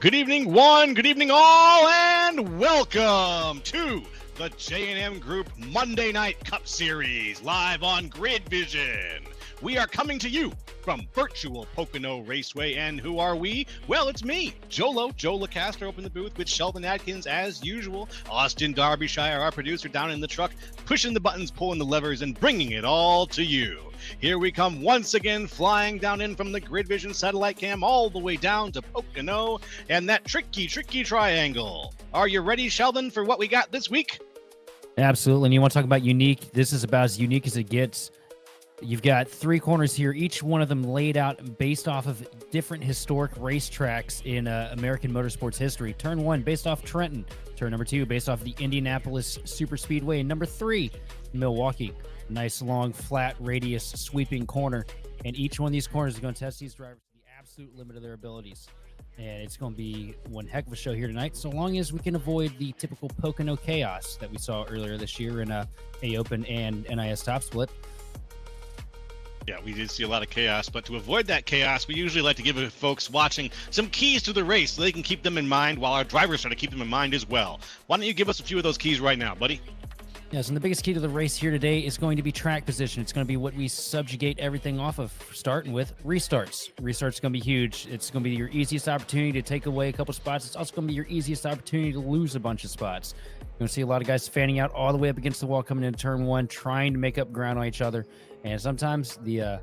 Good evening, one. Good evening, all, and welcome to the J&M Group Monday Night Cup Series live on Grid Vision. We are coming to you from virtual Pocono Raceway, and who are we? Well, it's me, Joe Lacaster, up in the booth with Sheldon Atkins as usual. Austin Derbyshire, our producer, down in the truck, pushing the buttons, pulling the levers, and bringing it all to you. Here we come once again, flying down in from the Grid Vision satellite cam all the way down to Pocono and that tricky triangle. Are you ready, Sheldon, for what we got this week? Absolutely. And you want to talk about unique? This is about as unique as it gets. You've got three corners here, each one of them laid out based off of different historic racetracks in American motorsports history. Turn 1, based off Trenton. Turn number 2, based off the Indianapolis Superspeedway. And number 3, Milwaukee. Nice, long, flat, radius, sweeping corner. And each one of these corners is going to test these drivers to the absolute limit of their abilities. And it's going to be one heck of a show here tonight, so long as we can avoid the typical Pocono chaos that we saw earlier this year in A-Open and NIS Top Split. Yeah, we did see a lot of chaos, but to avoid that chaos, we usually like to give folks watching some keys to the race so they can keep them in mind while our drivers try to keep them in mind as well. Why don't you give us a few of those keys right now, buddy? Yes, and the biggest key to the race here today is going to be track position. It's going to be what we subjugate everything off of, starting with restarts. Restarts going to be huge. It's going to be your easiest opportunity to take away a couple spots. It's also going to be your easiest opportunity to lose a bunch of spots. You're going to see a lot of guys fanning out all the way up against the wall coming into turn 1, trying to make up ground on each other. And sometimes the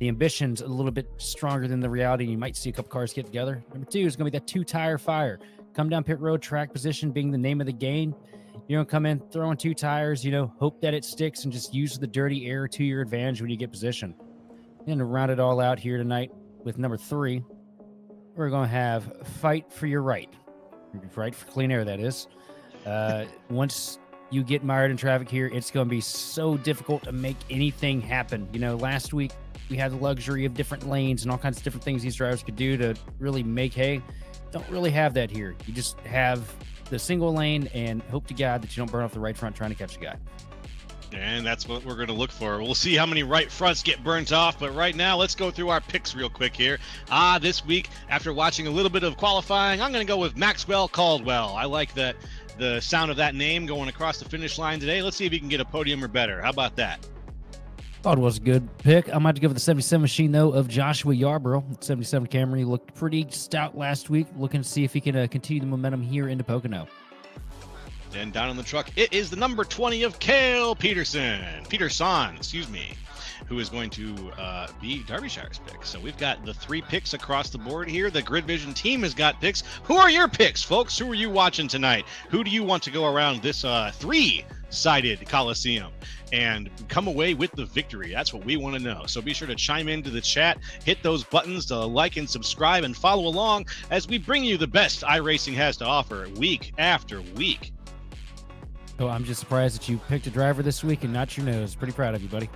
ambition's a little bit stronger than the reality. You might see a couple cars get together. Number 2 is going to be that 2-tire fire. Come down pit road, track position being the name of the game. You don't come in throwing 2 tires, hope that it sticks and just use the dirty air to your advantage when you get position. And to round it all out here tonight with number 3, we're going to have fight for your right. Fight for clean air, that is. Once you get mired in traffic here, it's going to be so difficult to make anything happen. Last week we had the luxury of different lanes and all kinds of different things these drivers could do to really make hay. Don't really have that here. You just have the single lane and hope to God that you don't burn off the right front trying to catch a guy. And that's what we're going to look for. We'll see how many right fronts get burnt off, but right now let's go through our picks real quick here. This week, after watching a little bit of qualifying, I'm going to go with Maxwell Caldwell. I like the sound of that name going across the finish line today. Let's see if he can get a podium or better. How about that? Caldwell's a good pick. I might have to go with the 77 machine, though, of Joshua Yarborough. 77 Camry looked pretty stout last week. Looking to see if he can continue the momentum here into Pocono. And down in the truck, it is the number 20 of Cale Peterson, who is going to be Derbyshire's pick. So we've got the 3 picks across the board here. The Grid Vision team has got picks. Who are your picks, folks? Who are you watching tonight? Who do you want to go around this 3-sided Coliseum and come away with the victory? That's what we want to know. So be sure to chime into the chat, hit those buttons to like and subscribe, and follow along as we bring you the best iRacing has to offer week after week. Oh, I'm just surprised that you picked a driver this week and not your nose. Pretty proud of you, buddy.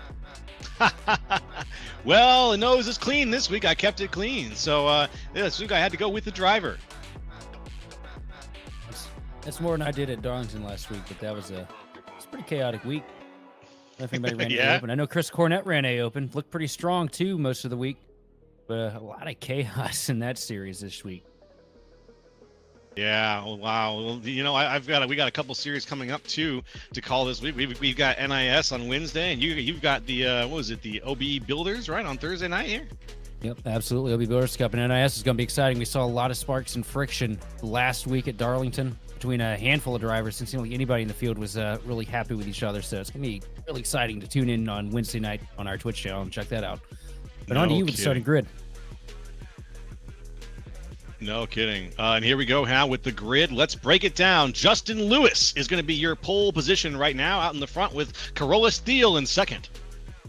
Well, the nose is clean this week. I kept it clean. So this week I had to go with the driver. That's more than I did at Darlington last week, but that was a pretty chaotic week. I don't know if anybody ran Yeah. A-Open. I know Chris Cornett ran A-Open. Looked pretty strong, too, most of the week. But a lot of chaos in that series this week. Yeah, wow. Well, we got a couple series coming up too to call this week. We've got NIS on Wednesday, and you've got the the OB Builders right on Thursday night here. Yep, absolutely. OB Builders Cup and NIS is going to be exciting. We saw a lot of sparks and friction last week at Darlington between a handful of drivers. It seemed like anybody in the field was really happy with each other. So it's going to be really exciting to tune in on Wednesday night on our Twitch channel and check that out. But on to you with the starting grid. No kidding. And here we go now with the grid. Let's break it down. Justin Lewis is going to be your pole position right now out in the front with Carola Steele in second.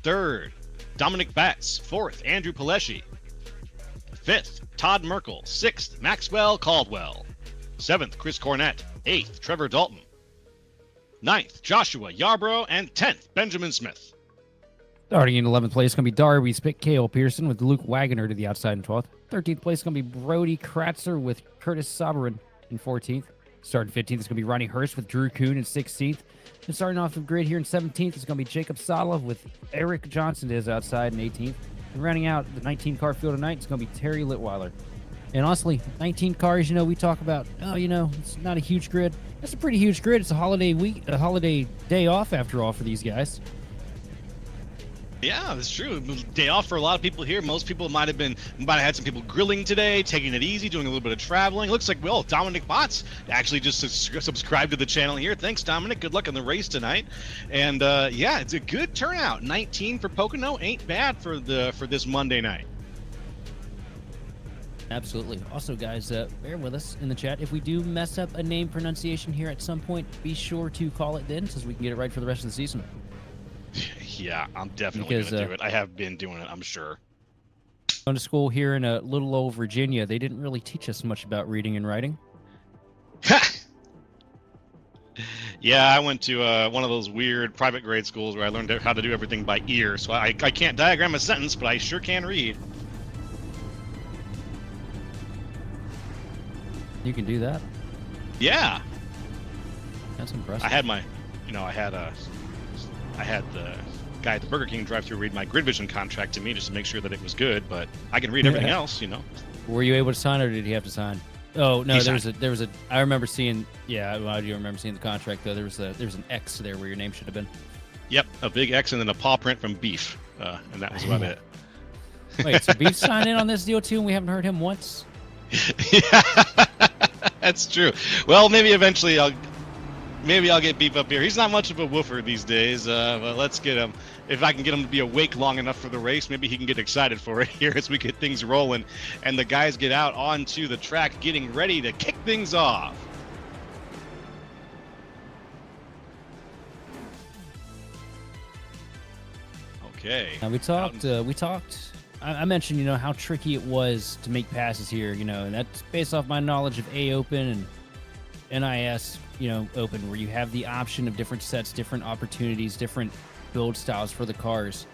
Third, Dominic Batts. Fourth, Andrew Palesci. Fifth, Todd Merkel. Sixth, Maxwell Caldwell. Seventh, Chris Cornett. Eighth, Trevor Dalton. Ninth, Joshua Yarborough. And 10th, Benjamin Smith. Starting in 11th place, going to be Darby's pick, Cale Pearson, with Luke Wagoner to the outside in 12th. 13th place, going to be Brody Kratzer with Curtis Soberin in 14th. Starting 15th is going to be Ronnie Hurst with Drew Kuhn in 16th. And starting off the grid here in 17th is going to be Jacob Sala with Eric Johnson to his outside in 18th. And rounding out the 19-car field tonight is going to be Terry Litweiler. And honestly, 19 cars, we talk about, oh, it's not a huge grid. That's a pretty huge grid. It's a holiday day off after all for these guys. Yeah, that's true. Day off for a lot of people here. Most people might have had some people grilling today, taking it easy, doing a little bit of traveling. Looks like, well, Dominic Botts actually just subscribed to the channel here. Thanks, Dominic. Good luck on the race tonight. And yeah, it's a good turnout. 19 for Pocono ain't bad for this Monday night. Absolutely. Also, guys, bear with us in the chat. If we do mess up a name pronunciation here at some point, be sure to call it then, so we can get it right for the rest of the season. Yeah, I'm definitely going to do it. I have been doing it, I'm sure. Going to school here in little old Virginia, they didn't really teach us much about reading and writing. Yeah, I went to one of those weird private grade schools where I learned how to do everything by ear. So I can't diagram a sentence, but I sure can read. You can do that? Yeah. That's impressive. I had my, I had the guy at the Burger King drive-thru read my Grid Vision contract to me just to make sure that it was good, but I can read everything else, Were you able to sign, or did he have to sign? Oh no, there was a. I remember seeing. Yeah, well, I do remember seeing the contract though. There was an X there where your name should have been. Yep, a big X and then a paw print from Beef, and that was about it. Wait, so Beef signed in on this deal too, and we haven't heard him once? Yeah, that's true. Well, maybe eventually I'll get Beef up here. He's not much of a woofer these days, but let's get him. If I can get him to be awake long enough for the race, maybe he can get excited for it here as we get things rolling and the guys get out onto the track getting ready to kick things off. Okay. Now we talked. I mentioned, how tricky it was to make passes here, and that's based off my knowledge of A Open and NIS, Open, where you have the option of different sets, different opportunities, different build styles for the cars.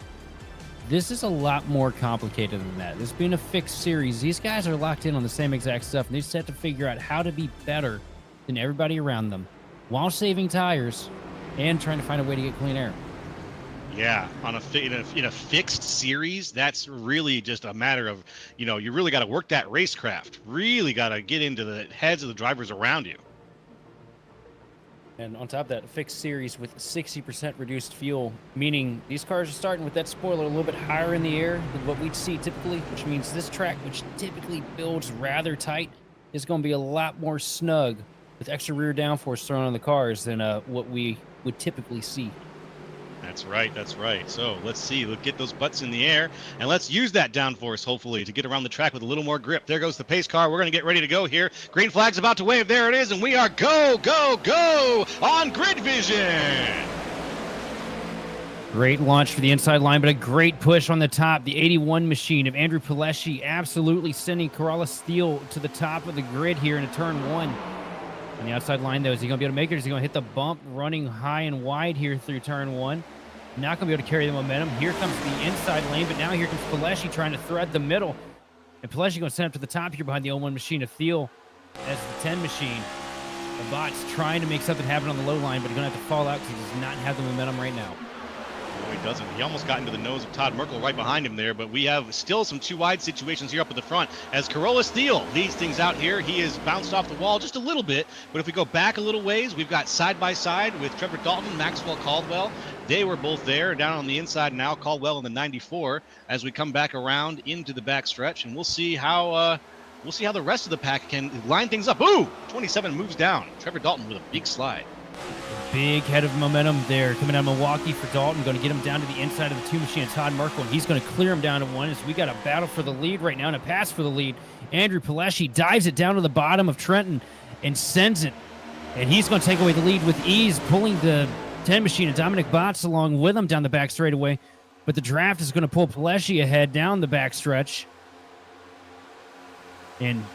This is a lot more complicated than that. This being a fixed series, these guys are locked in on the same exact stuff, and they just have to figure out how to be better than everybody around them while saving tires and trying to find a way to get clean air. Yeah, in a fixed series, that's really just a matter of, you really got to work that racecraft. Really got to get into the heads of the drivers around you. And on top of that, a fixed series with 60% reduced fuel, meaning these cars are starting with that spoiler a little bit higher in the air than what we'd see typically, which means this track, which typically builds rather tight, is going to be a lot more snug with extra rear downforce thrown on the cars than what we would typically see. That's right. That's right. So let's see. Let's get those butts in the air, and let's use that downforce, hopefully, to get around the track with a little more grip. There goes the pace car. We're going to get ready to go here. Green flag's about to wave. There it is, and we are go, go, go on Grid Vision. Great launch for the inside line, but a great push on the top. The 81 machine of Andrew Pileshi absolutely sending Corolla Steel to the top of the grid here into turn one. On the outside line, though, is he going to be able to make it? Or is he going to hit the bump running high and wide here through turn one? Not going to be able to carry the momentum. Here comes the inside lane, but now here comes Pileshi trying to thread the middle. And Pileshi going to send up to the top here behind the 01 machine of Thiel. That's the 10 machine. The Bot's trying to make something happen on the low line, but he's going to have to fall out because he does not have the momentum right now. No, he doesn't. He almost got into the nose of Todd Merkel right behind him there, but we have still some two wide situations here up at the front as Corolla Steel leads things out here. He is bounced off the wall just a little bit, but if we go back a little ways, we've got side by side with Trevor Dalton, Maxwell Caldwell. They were both there down on the inside now. Caldwell in the 94 as we come back around into the back stretch, and we'll see how the rest of the pack can line things up. Ooh, 27 moves down. Trevor Dalton with a big slide. Big head of momentum there coming out of Milwaukee for Dalton. Going to get him down to the inside of the two machine of Todd Merkel, and he's going to clear him down to one as we got a battle for the lead right now and a pass for the lead. Andrew Pileshi dives it down to the bottom of Trenton and sends it, and he's going to take away the lead with ease, pulling the 10 machine of Dominic Botts along with him down the back straightaway. But the draft is going to pull Pileshi ahead down the back stretch, and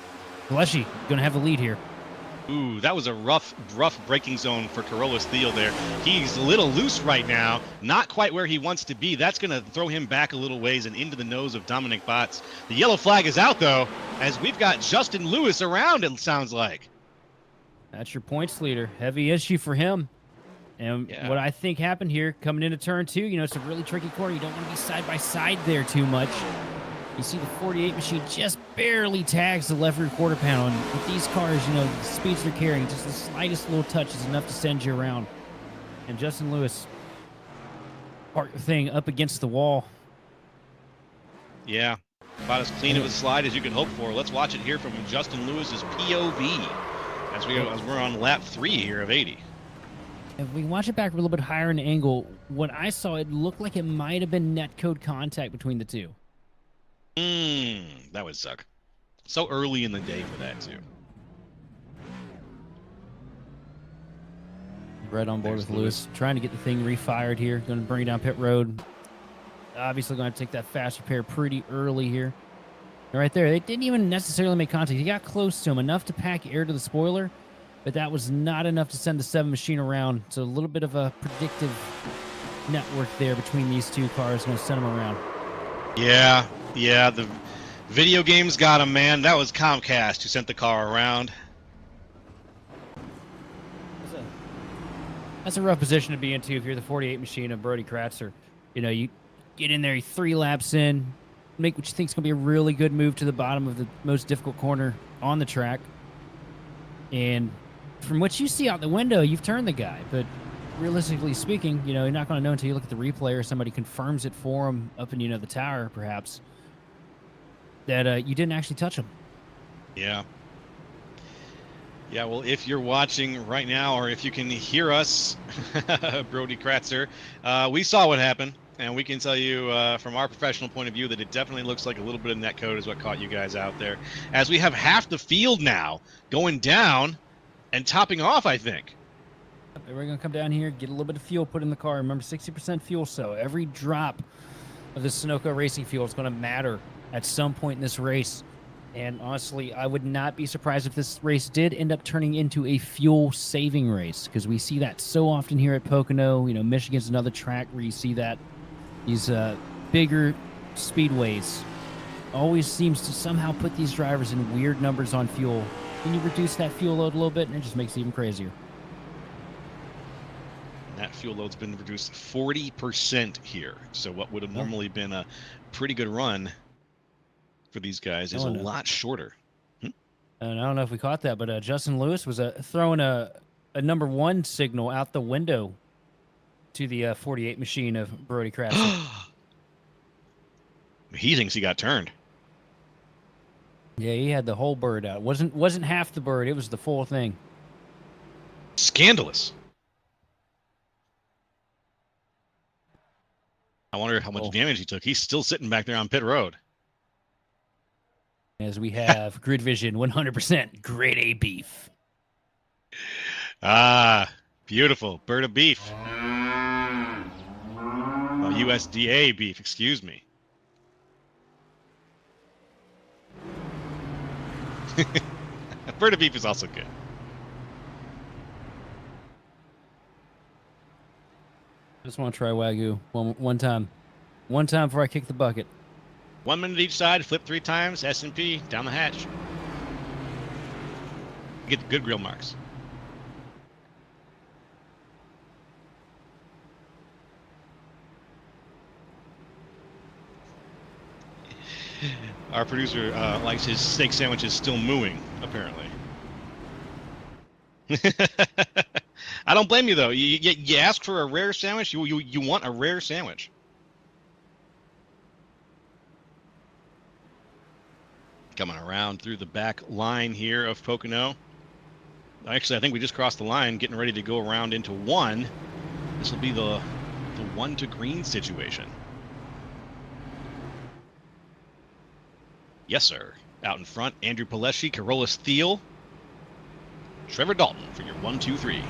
Pileshi going to have the lead here. Ooh, that was a rough braking zone for Corolla Steel there. He's a little loose right now, not quite where he wants to be. That's going to throw him back a little ways and into the nose of Dominic Botts. The yellow flag is out, though, as we've got Justin Lewis around, it sounds like. That's your points leader. Heavy issue for him. And what I think happened here, coming into turn two, it's a really tricky corner. You don't want to be side by side there too much. You see the 48 machine just barely tags the left rear quarter panel. And with these cars, you know, the speeds they're carrying, just the slightest little touch is enough to send you around. And Justin Lewis parked the thing up against the wall. Yeah, about as clean of a slide as you can hope for. Let's watch it here from Justin Lewis's POV as we're on lap 3 here of 80. If we watch it back a little bit higher in angle, what I saw, it looked like it might have been netcode contact between the two. That would suck. So early in the day for that, too. Right on board with Lewis, trying to get the thing refired here. Going to bring it down pit road. Obviously going to take that fast repair pretty early here. And right there, they didn't even necessarily make contact. He got close to him, enough to pack air to the spoiler, but that was not enough to send the 7 machine around. So a little bit of a predictive network there between these two cars. Going to send them around. Yeah, the video games got him, man. That was Comcast who sent the car around. That's a rough position to be into if you're the 48 machine of Brody Kratzer. You know, you get in there, you're 3 laps in, make what you think is going to be a really good move to the bottom of the most difficult corner on the track. And from what you see out the window, you've turned the guy. But realistically speaking, you know, you're not going to know until you look at the replay or somebody confirms it for him up in, you know, the tower, perhaps, that you didn't actually touch him. Yeah. Yeah, well, if you're watching right now, or if you can hear us, Brody Kratzer, we saw what happened, and we can tell you from our professional point of view that it definitely looks like a little bit of netcode is what caught you guys out there. As we have half the field now going down and topping off, I think. We're going to come down here, get a little bit of fuel put in the car. Remember, 60% fuel cell. Every drop of the Sunoco racing fuel is going to matter at some point in this race. And honestly, I would not be surprised if this race did end up turning into a fuel-saving race, because we see that so often here at Pocono. You know, Michigan's another track where you see that. These bigger speedways always seems to somehow put these drivers in weird numbers on fuel. Then you reduce that fuel load a little bit, and it just makes it even crazier. That fuel load's been reduced 40% here. So what would have normally been a pretty good run for these guys is a lot shorter. And I don't know if we caught that, but Justin Lewis was throwing a number 1 signal out the window to the 48 machine of Brody Kratzer. He thinks he got turned. Yeah, he had the whole bird out. Wasn't half the bird, it was the full thing. Scandalous. I wonder how much damage he took. He's still sitting back there on pit road. As we have Grid Vision 100% grade A beef. Ah, beautiful. Bird of beef. Oh, USDA beef, excuse me. Bird of beef is also good. I just want to try Wagyu one time. One time before I kick the bucket. 1 minute each side, flip 3 times, S&P, down the hatch. Get the good grill marks. Our producer likes his steak sandwiches still mooing, apparently. I don't blame you, though. You ask for a rare sandwich, you want a rare sandwich. Coming around through the back line here of Pocono. Actually, I think we just crossed the line, getting ready to go around into 1. This will be the 1 to green situation. Yes, sir. Out in front, Andrew Pileshi, Carolus Thiel, Trevor Dalton for your 1, 2, 3.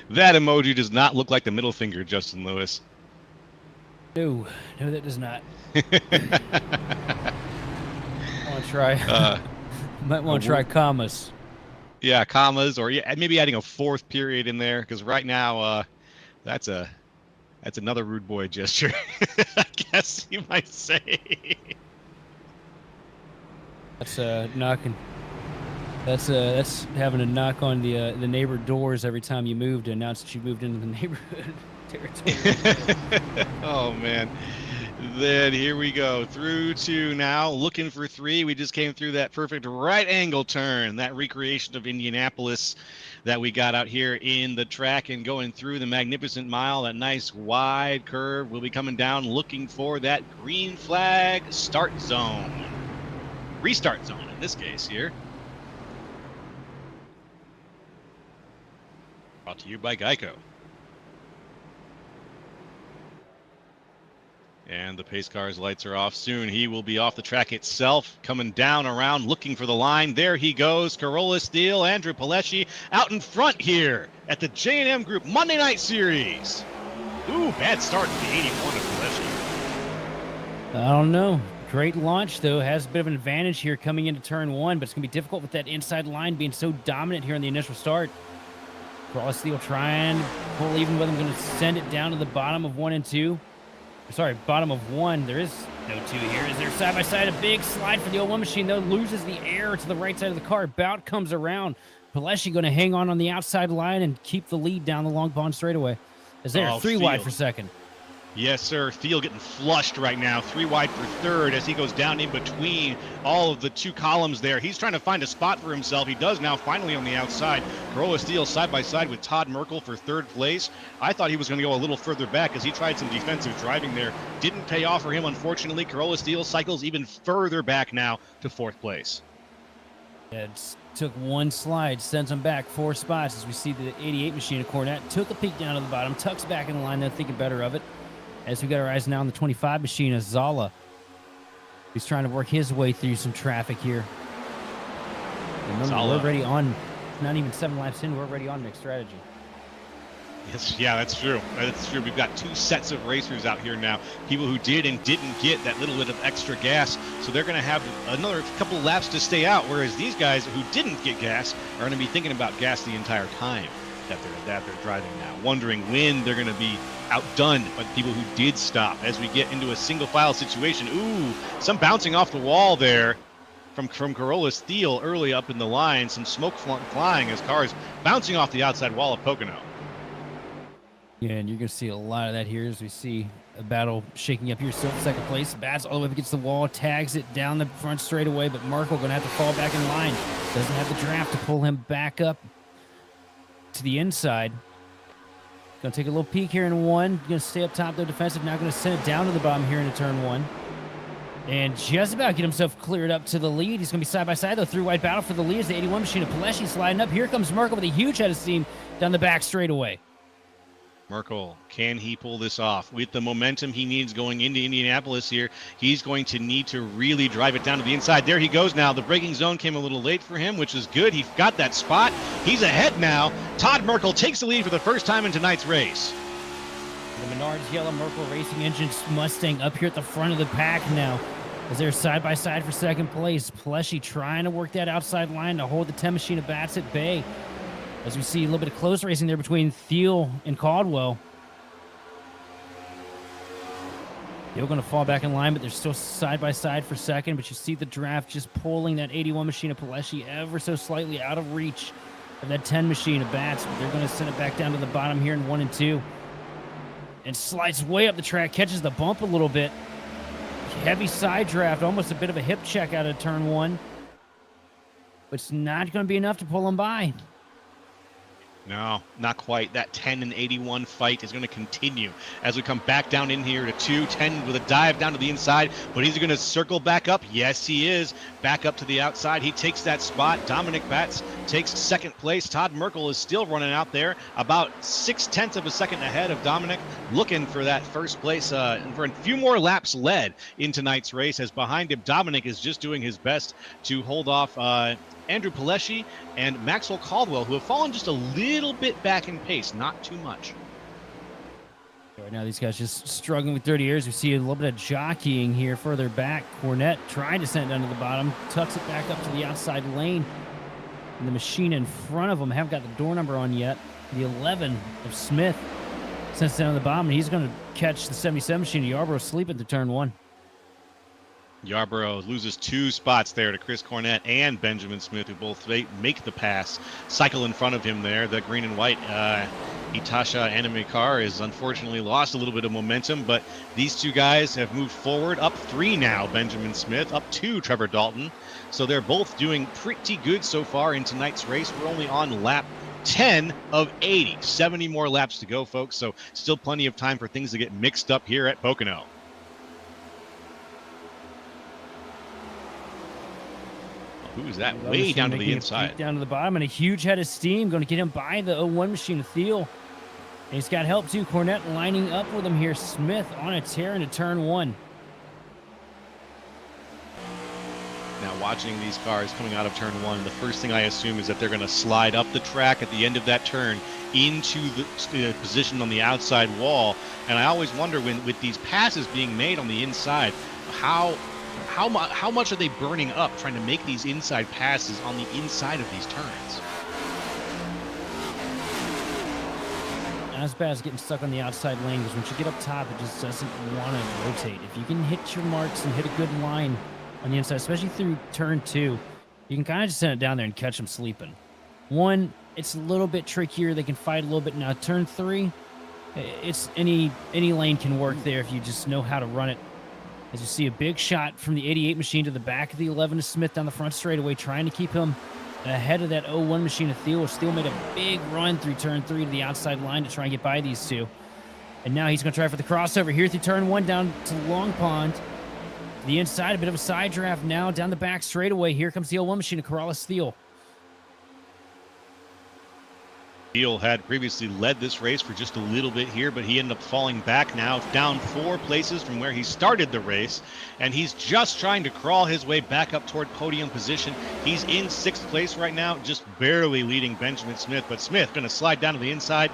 That emoji does not look like the middle finger, Justin Lewis. No, that does not. I want to try. Might want to try commas. Yeah, commas, or maybe adding a 4th period in there, because right now, that's another rude boy gesture. I guess you might say. That's knocking. That's having a knock on the neighbor doors every time you move to announce that you moved into the neighborhood. territory. Oh, man. Then here we go. Through 2 now, looking for 3. We just came through that perfect right angle turn, that recreation of Indianapolis that we got out here in the track, and going through the magnificent mile, that nice wide curve. We'll be coming down looking for that green flag start zone. Restart zone in this case here. Brought to you by Geico. And the pace car's lights are off soon. He will be off the track itself, coming down around, looking for the line. There he goes. Corolla Steele, Andrew Palesci out in front here at the J&M Group Monday Night Series. Ooh, bad start to the 81 of Palesci. I don't know. Great launch, though. Has a bit of an advantage here coming into turn 1, but it's going to be difficult with that inside line being so dominant here in the initial start. Corolla Steele trying to pull even with him. Going to send it down to the bottom of 1 and 2. Sorry, bottom of 1. There is no 2 here. Is there side-by-side? A big slide for the 01 machine, though. Loses the air to the right side of the car. Bout comes around. Palesci going to hang on the outside line and keep the lead down the Long Pond straightaway. Is there 3 wide for second? Yes, sir. Thiel getting flushed right now. 3 wide for third as he goes down in between all of the 2 columns there. He's trying to find a spot for himself. He does now, finally on the outside. Corolla Steele side by side with Todd Merkel for 3rd place. I thought he was going to go a little further back as he tried some defensive driving there. Didn't pay off for him, unfortunately. Corolla Steele cycles even further back now to 4th place. Yeah, it took 1 slide, sends him back 4 spots as we see the 88 machine of Cornette. Took a peek down to the bottom, tucks back in the line, then thinking better of it. As we got our eyes now on the 25 machine of Zala. He's trying to work his way through some traffic here. Remember, we're already on, not even 7 laps in, we're already on mixed strategy. Yes, yeah, that's true. That's true. We've got 2 sets of racers out here now. People who did and didn't get that little bit of extra gas. So they're going to have another couple laps to stay out, whereas these guys who didn't get gas are going to be thinking about gas the entire time that they're driving now, wondering when they're going to be outdone by the people who did stop as we get into a single file situation. Ooh, some bouncing off the wall there from Corolla Steele early up in the line. Some smoke flying as cars bouncing off the outside wall of Pocono. Yeah, and you're going to see a lot of that here as we see a battle shaking up here. Still in 2nd place. Bats all the way up against the wall, tags it down the front straightaway, but Merkel going to have to fall back in line. Doesn't have the draft to pull him back up to the inside. Going to take a little peek here in 1. Going to stay up top, though, defensive. Now going to send it down to the bottom here into turn 1. And just about get himself cleared up to the lead. He's going to be side-by-side, though. 3 wide battle for the lead as the 81 machine of Palesci sliding up. Here comes Merkel with a huge head of steam down the back straightaway. Merkel, can he pull this off? With the momentum he needs going into Indianapolis here, he's going to need to really drive it down to the inside. There he goes now. The braking zone came a little late for him, which is good. He got that spot. He's ahead now. Todd Merkel takes the lead for the first time in tonight's race. The Menards Yellow Merkel Racing Engines Mustang up here at the front of the pack now as they're side-by-side for 2nd place. Palesci trying to work that outside line to hold the 10 machine of Bats at bay. As we see a little bit of close racing there between Thiel and Caldwell. Thiel going to fall back in line, but they're still side-by-side for 2nd. But you see the draft just pulling that 81 machine of Palesci ever so slightly out of reach of that 10 machine of Bats. But they're going to send it back down to the bottom here in 1 and 2. And slides way up the track, catches the bump a little bit. Heavy side draft, almost a bit of a hip check out of turn 1. But it's not going to be enough to pull him by. No, not quite. That 10 and 81 fight is going to continue as we come back down in here to 210 with a dive down to the inside. But he's going to circle back up. Yes, he is. Back up to the outside. He takes that spot. Dominic Batts takes 2nd place. Todd Merkel is still running out there about 0.6 of a second ahead of Dominic, looking for that 1st place and for a few more laps led in tonight's race, as behind him Dominic is just doing his best to hold off Andrew Palesci and Maxwell Caldwell, who have fallen just a little bit back in pace, not too much. Right now, these guys just struggling with dirty airs. We see a little bit of jockeying here further back. Cornette trying to send it down to the bottom, tucks it back up to the outside lane. And the machine in front of them haven't got the door number on yet. The 11 of Smith sends it down to the bottom, and he's going to catch the 77 machine of Yarborough sleeping to turn 1. Yarborough loses 2 spots there to Chris Cornett and Benjamin Smith, who both make the pass. Cycle in front of him there. The green and white Itasha Animekar is unfortunately lost a little bit of momentum, but these 2 guys have moved forward. Up 3 now, Benjamin Smith. Up 2, Trevor Dalton. So they're both doing pretty good so far in tonight's race. We're only on lap 10 of 80. 70 more laps to go, folks. So still plenty of time for things to get mixed up here at Pocono. Who is that? Way down to the inside. Down to the bottom, and a huge head of steam going to get him by the 01 machine of Thiel. And he's got help too. Cornett lining up with him here. Smith on a tear into turn 1. Now watching these cars coming out of turn 1, the first thing I assume is that they're going to slide up the track at the end of that turn into the position on the outside wall. And I always wonder, with these passes being made on the inside, how much are they burning up trying to make these inside passes on the inside of these turns? Not as bad as getting stuck on the outside lane, because once you get up top, it just doesn't want to rotate. If you can hit your marks and hit a good line on the inside, especially through turn 2, you can kind of just send it down there and catch them sleeping. 1, it's a little bit trickier. They can fight a little bit. Now turn 3, it's any lane can work there if you just know how to run it. As you see a big shot from the 88 machine to the back of the 11 to Smith down the front straightaway, trying to keep him ahead of that 01 machine of Thiel. Thiel made a big run through turn 3 to the outside line to try and get by these 2. And now he's going to try for the crossover here through turn 1 down to Long Pond. The inside, a bit of a side draft now down the back straightaway. Here comes the 01 machine of Corrales Thiel. Thiel had previously led this race for just a little bit here, but he ended up falling back now, down 4 places from where he started the race, and he's just trying to crawl his way back up toward podium position. He's in 6th place right now, just barely leading Benjamin Smith, but Smith going to slide down to the inside.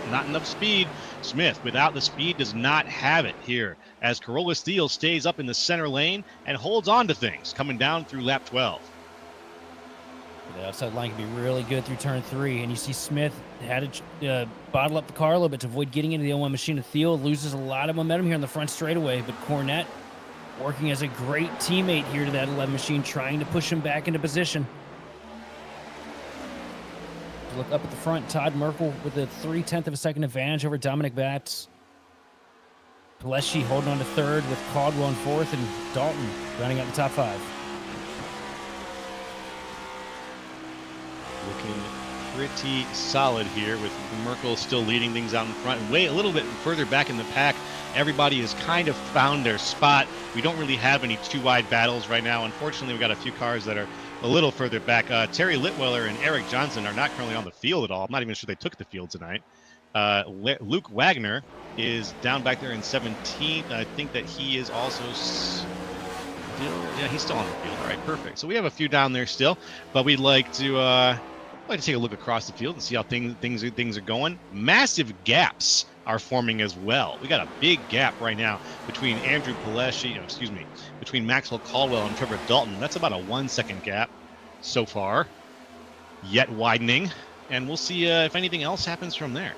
Not enough speed. Smith, without the speed, does not have it here, as Corrales Thiel stays up in the center lane and holds on to things, coming down through lap 12. The outside line can be really good through turn 3, and you see Smith had to bottle up the car a little bit to avoid getting into the 01 machine of Thiel. Loses a lot of momentum here on the front straightaway, but Cornett working as a great teammate here to that 11 machine, trying to push him back into position. Look up at the front, Todd Merkel with a 0.3 of a second advantage over Dominic Batts. Peleschi holding on to 3rd with Caldwell in 4th, and Dalton rounding out the top 5. Looking pretty solid here, with Merkel still leading things out in front. And way a little bit further back in the pack, everybody has kind of found their spot. We don't really have any too wide battles right now. Unfortunately, we've got a few cars that are a little further back. Terry Litweller and Eric Johnson are not currently on the field at all. I'm not even sure they took the field tonight. Luke Wagner is down back there in 17th. I think that he is also he's still on the field. All right, perfect. So we have a few down there still, but we'd like to take a look across the field and see how things are going. Massive gaps are forming as well. We got a big gap right now between Andrew Peleschi, between Maxwell Caldwell and Trevor Dalton. That's about a 1-second gap so far, yet widening, and we'll see if anything else happens from there.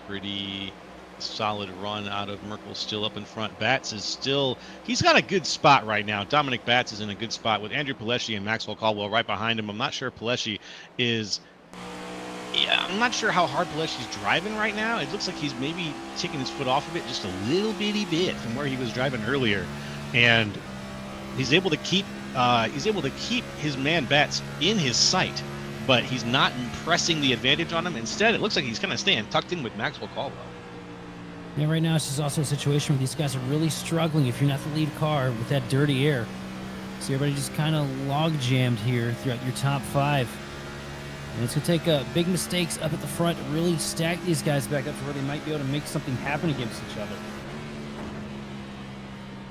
Pretty solid run out of Merkel, still up in front. Batts is still, he's got a good spot right now. Dominic Batts is in a good spot with Andrew Peleschi and Maxwell Caldwell right behind him. I'm not sure Peleschi is, I'm not sure how hard Peleschi's driving right now. It looks like he's maybe taking his foot off of it just a little bitty bit from where he was driving earlier, and he's able to keep his man Batts in his sight, but he's not pressing the advantage on him. Instead, it looks like he's kind of staying tucked in with Maxwell Caldwell. Yeah, right now it's just also a situation where these guys are really struggling if you're not the lead car with that dirty air. So everybody just kind of log jammed here throughout your top 5. And it's going to take big mistakes up at the front to really stack these guys back up to where they might be able to make something happen against each other.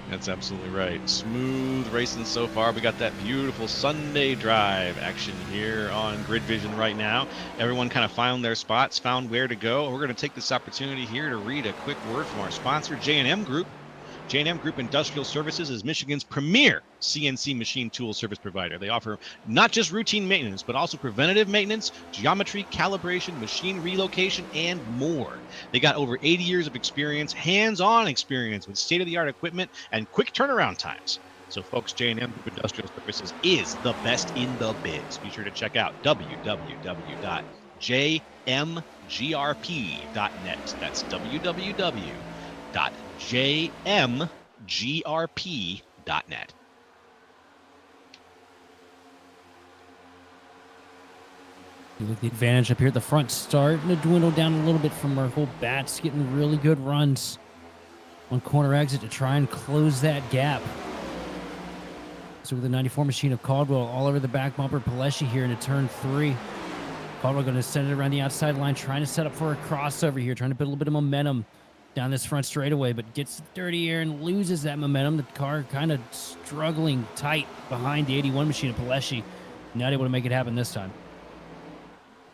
That's absolutely right. Smooth racing so far. We got that beautiful Sunday drive action here on Grid Vision right now. Everyone kind of found their spots, found where to go. We're going to take this opportunity here to read a quick word from our sponsor, J&M Group. J&M Group Industrial Services is Michigan's premier CNC machine tool service provider. They offer not just routine maintenance, but also preventative maintenance, geometry, calibration, machine relocation, and more. They got over 80 years of experience, hands-on experience with state-of-the-art equipment and quick turnaround times. So, folks, J&M Group Industrial Services is the best in the biz. Be sure to check out www.jmgrp.net. That's www.jmgrp.net. Look at the advantage up here at the front, starting to dwindle down a little bit from Merkel. Bats getting really good runs on corner exit to try and close that gap. So with the 94 machine of Caldwell all over the back bumper, Paleshi here into turn 3. Caldwell going to send it around the outside line, trying to set up for a crossover here, trying to build a little bit of momentum down this front straightaway, but gets dirty air and loses that momentum. The car kind of struggling tight behind the 81 machine of Paleshi. Not able to make it happen this time.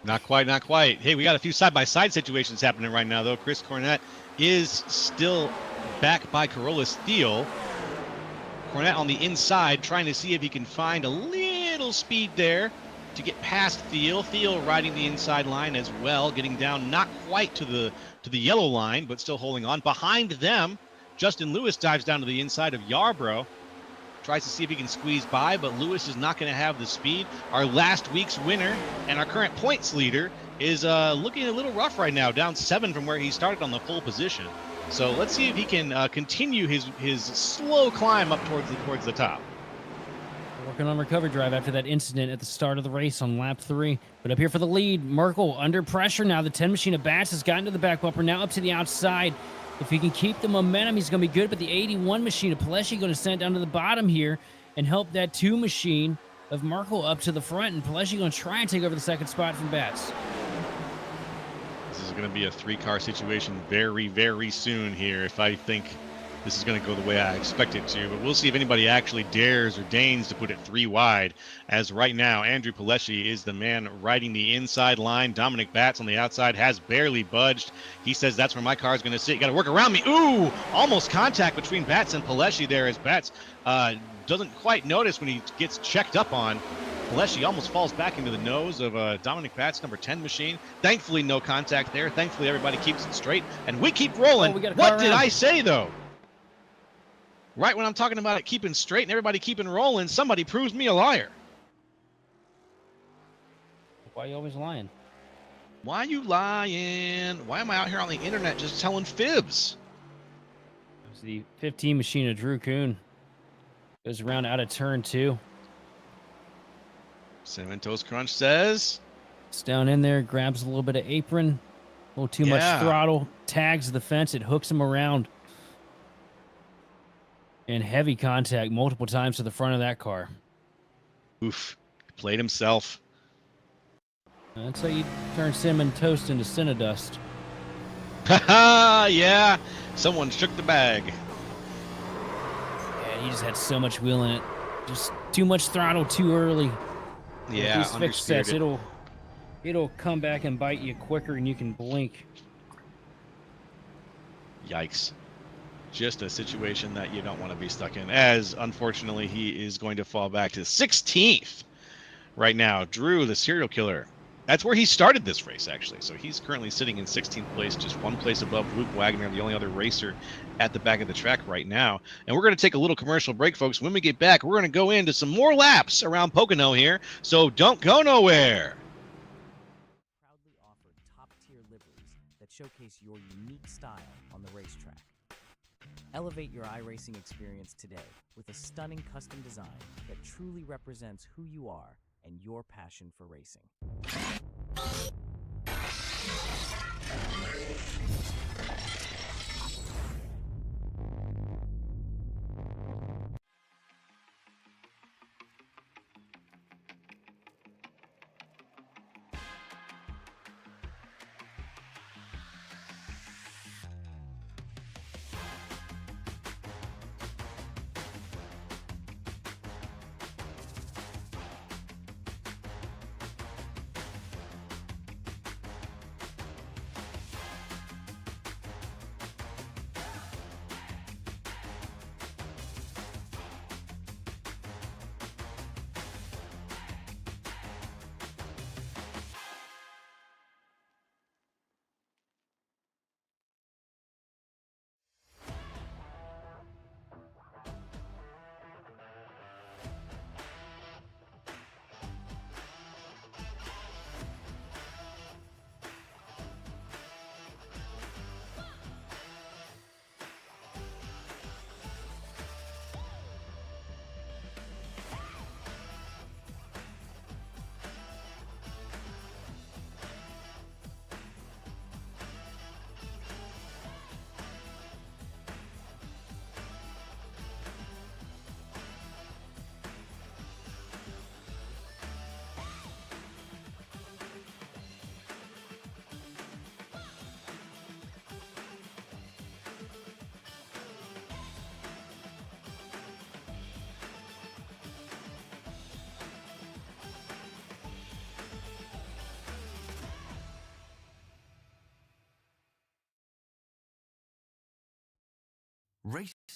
Not quite, not quite. Hey, we got a few side-by-side situations happening right now, though. Chris Cornett is still back by Corolla Steele. Cornett on the inside trying to see if he can find a little speed there to get past Thiel. Thiel riding the inside line as well, getting down not quite to the yellow line, but still holding on. Behind them, Justin Lewis dives down to the inside of Yarbrough. Tries to see if he can squeeze by, but Lewis is not going to have the speed. Our last week's winner and our current points leader is looking a little rough right now, down 7 from where he started on the pole position. So let's see if he can continue his slow climb up towards the top. Working on recovery drive after that incident at the start of the race on lap 3. But up here for the lead, Merkel under pressure now. The 10 machine of Bats has gotten to the back bumper, now up to the outside. If he can keep the momentum, he's going to be good. But the 81 machine of Paleshi going to send it down to the bottom here and help that 2 machine of Merkel up to the front. And Paleshi going to try and take over the second spot from Bats. This is going to be a 3-car situation very, very soon here if I think this is going to go the way I expect it to. But we'll see if anybody actually dares or deigns to put it 3 wide. As right now, Andrew Paleshi is the man riding the inside line. Dominic Batts on the outside has barely budged. He says that's where my car is going to sit. You got to work around me. Ooh, almost contact between Batts and Paleshi there as Batts doesn't quite notice when he gets checked up on. Paleshi almost falls back into the nose of Dominic Batts' number 10 machine. Thankfully, no contact there. Thankfully, everybody keeps it straight, and we keep rolling. Oh, what did I say, though? Right when I'm talking about it keeping straight and everybody keeping rolling, somebody proves me a liar. Why are you always lying? Why you lying? Why am I out here on the internet just telling fibs? It was the 15 machine of Drew Kuhn. Goes around out of turn 2. Cinnamon Toast Crunch says. It's down in there, grabs a little bit of apron, a little too much throttle, tags the fence, it hooks him around. And heavy contact multiple times to the front of that car. Oof. Played himself. That's how you turn Cinnamon Toast into Cinnadust. Haha, yeah. Someone shook the bag. Yeah, he just had so much wheel in it. Just too much throttle too early. Yeah, these fixed sets, it'll come back and bite you quicker than you can blink. Yikes. Just a situation that you don't want to be stuck in, as unfortunately he is going to fall back to 16th right now. Drew, the serial killer. That's where he started this race, actually. So he's currently sitting in 16th place, just 1 place above Luke Wagner, the only other racer at the back of the track right now. And we're going to take a little commercial break, folks. When we get back, we're going to go into some more laps around Pocono here. So don't go nowhere. Proudly offer top-tier liveries that showcase your unique style on the racetrack. Elevate your iRacing experience today with a stunning custom design that truly represents who you are and your passion for racing.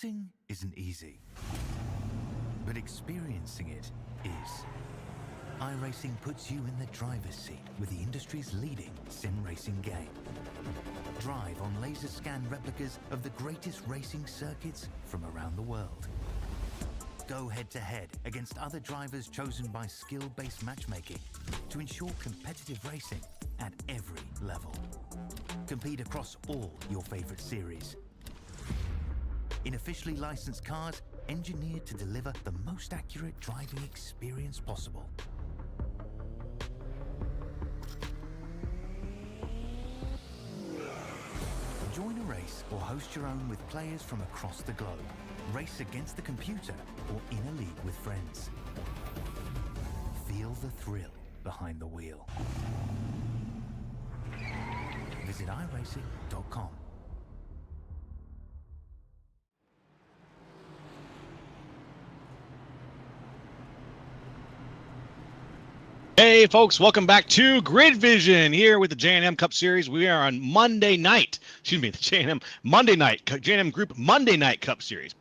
Racing isn't easy, but experiencing it is. iRacing puts you in the driver's seat with the industry's leading sim racing game. Drive on laser scan replicas of the greatest racing circuits from around the world. Go head-to-head against other drivers chosen by skill-based matchmaking to ensure competitive racing at every level. Compete across all your favorite series. In officially licensed cars, engineered to deliver the most accurate driving experience possible. Join a race or host your own with players from across the globe. Race against the computer or in a league with friends. Feel the thrill behind the wheel. Visit iRacing.com. Hey folks, welcome back to Grid Vision here with the J&M Cup Series. We are on Monday night, the J&M Monday night, J&M Group Monday Night Cup Series.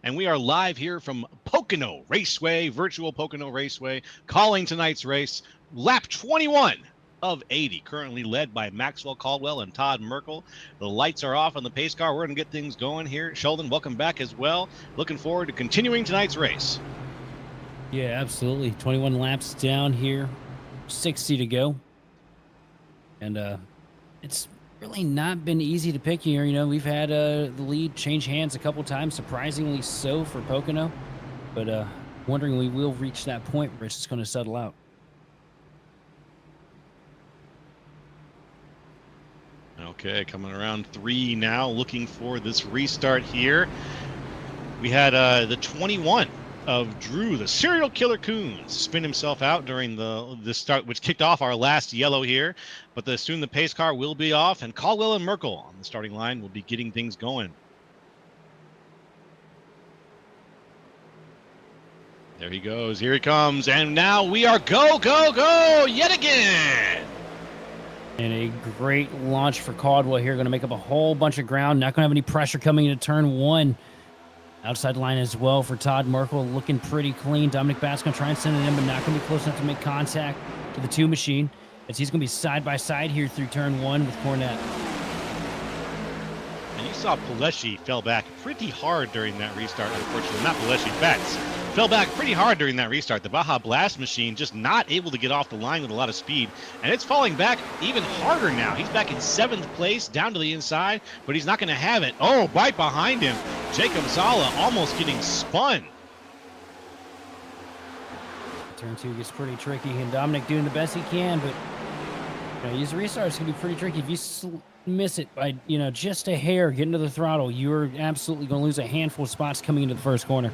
And we are live here from Pocono Raceway, virtual Pocono Raceway, calling tonight's race, lap 21 of 80, currently led by Maxwell Caldwell and Todd Merkel. The lights are off on the pace car. We're going to get things going here. Sheldon, welcome back as well. Looking forward to continuing tonight's race. Yeah, absolutely. 21 laps down here, 60 to go. And it's really not been easy to pick here. You know, we've had the lead change hands a couple times, surprisingly so for Pocono. But wondering we will reach that point where it's just going to settle out. Okay, coming around 3 now, looking for this restart here. We had the 21 of Drew, the serial killer Coons, spin himself out during the start, which kicked off our last yellow here. But soon the pace car will be off, and Caldwell and Merkel on the starting line will be getting things going. There he goes. Here he comes. And now we are go, go, go yet again. And a great launch for Caldwell here. Going to make up a whole bunch of ground. Not going to have any pressure coming into turn 1. Outside line as well for Todd Merkel, looking pretty clean. Dominic Batt's going to try and send it in, but not going to be close enough to make contact to the 2 machine, as he's going to be side by side here through turn 1 with Cornette. And you saw Pileshi fell back pretty hard during that restart, unfortunately. Not Pileshi, Betts fell back pretty hard during that restart. The Baja Blast machine just not able to get off the line with a lot of speed, and it's falling back even harder now. He's back in 7th place, down to the inside, but he's not going to have it. Oh, right behind him, Jacob Zala almost getting spun. Turn 2 gets pretty tricky, and Dominic doing the best he can, but you know, these restarts can be pretty tricky. If you miss it by just a hair, getting to the throttle, you're absolutely going to lose a handful of spots coming into the first corner.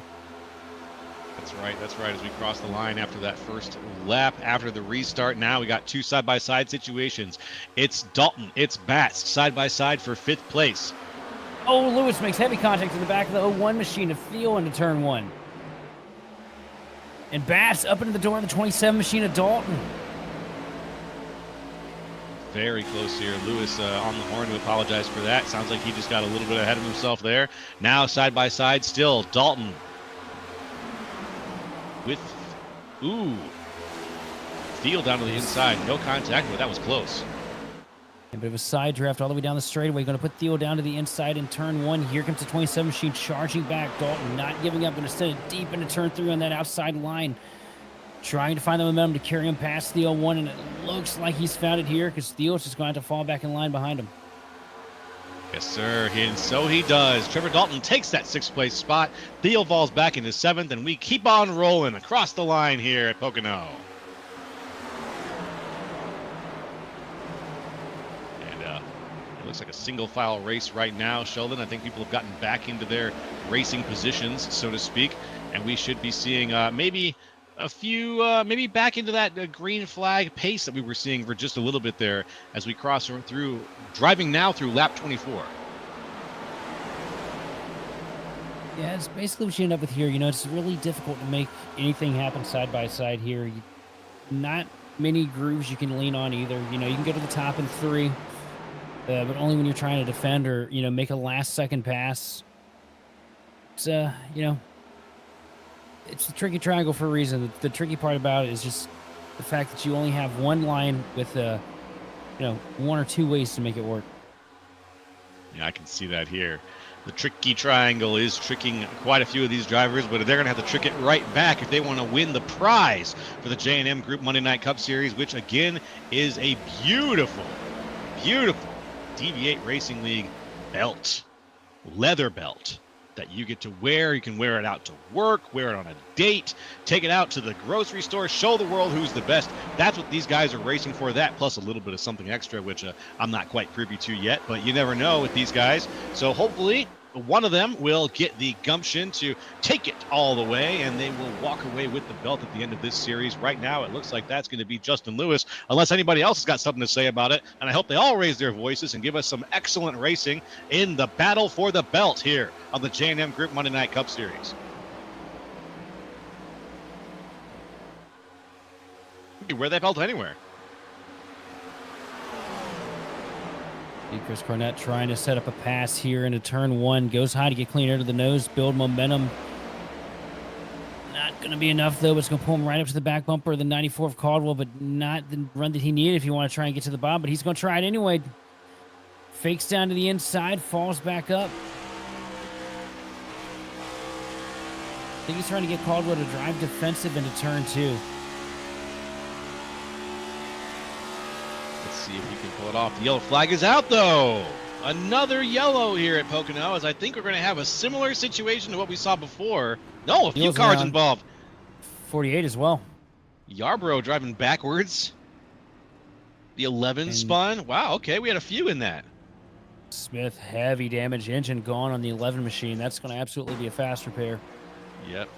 That's right. As we cross the line after that first lap, after the restart, now we got 2 side-by-side situations. It's Dalton, it's Batts, side-by-side for 5th place. Oh, Lewis makes heavy contact in the back of the 01 machine to Thiel into turn 1. And Batts up into the door of the 27 machine of Dalton. Very close here. Lewis on the horn to apologize for that. Sounds like he just got a little bit ahead of himself there. Now side-by-side still, Dalton. With, Thiel down to the inside. No contact, but that was close. A bit of a side draft all the way down the straightaway. Going to put Thiel down to the inside in turn 1. Here comes the 27 machine charging back. Dalton not giving up, and instead of deep into turn 3 on that outside line. Trying to find the momentum to carry him past the 01, and it looks like he's found it here because Thiel's just going to have to fall back in line behind him. Yes, sir. And so he does. Trevor Dalton takes that 6th place spot. Thiel falls back into 7th, and we keep on rolling across the line here at Pocono. And it looks like a single file race right now, Sheldon. I think people have gotten back into their racing positions, so to speak, and we should be seeing maybe a few, maybe back into that green flag pace that we were seeing for just a little bit there as we cross through, driving now through lap 24. Yeah, it's basically what you end up with here. You know, it's really difficult to make anything happen side by side here. Not many grooves you can lean on either. You know, you can go to the top in 3, but only when you're trying to defend or, make a last second pass. it's you know, it's a tricky triangle for a reason. The tricky part about it is just the fact that you only have one line with you know, 1 or 2 ways to make it work. Yeah, I can see that here. The tricky triangle is tricking quite a few of these drivers, but they're going to have to trick it right back if they want to win the prize for the J&M Group Monday Night Cup Series, which again is a beautiful, beautiful DV8 Racing League belt, leather belt that you get to wear. You can wear it out to work, wear it on a date, take it out to the grocery store, show the world who's the best. That's what these guys are racing for. That plus a little bit of something extra, which I'm not quite privy to yet, but you never know with these guys. So hopefully one of them will get the gumption to take it all the way, and they will walk away with the belt at the end of this series. Right now, it looks like that's going to be Justin Lewis, unless anybody else has got something to say about it. And I hope they all raise their voices and give us some excellent racing in the battle for the belt here on the J&M Group Monday Night Cup Series. You can wear that belt anywhere. Chris Cornett trying to set up a pass here into turn 1. Goes high to get clean air to the nose, build momentum. Not going to be enough, though. It's going to pull him right up to the back bumper of the 94 of Caldwell, but not the run that he needed if you want to try and get to the bottom. But he's going to try it anyway. Fakes down to the inside, falls back up. I think he's trying to get Caldwell to drive defensive into turn 2. Let's see if he can pull it off. The yellow flag is out, though. Another yellow here at Pocono, as I think we're going to have a similar situation to what we saw before. No, a few cars involved. 48 as well. Yarborough driving backwards. The 11 spun. Wow, okay, we had a few in that. Smith, heavy damage, engine gone on the 11 machine. That's going to absolutely be a fast repair. Yep.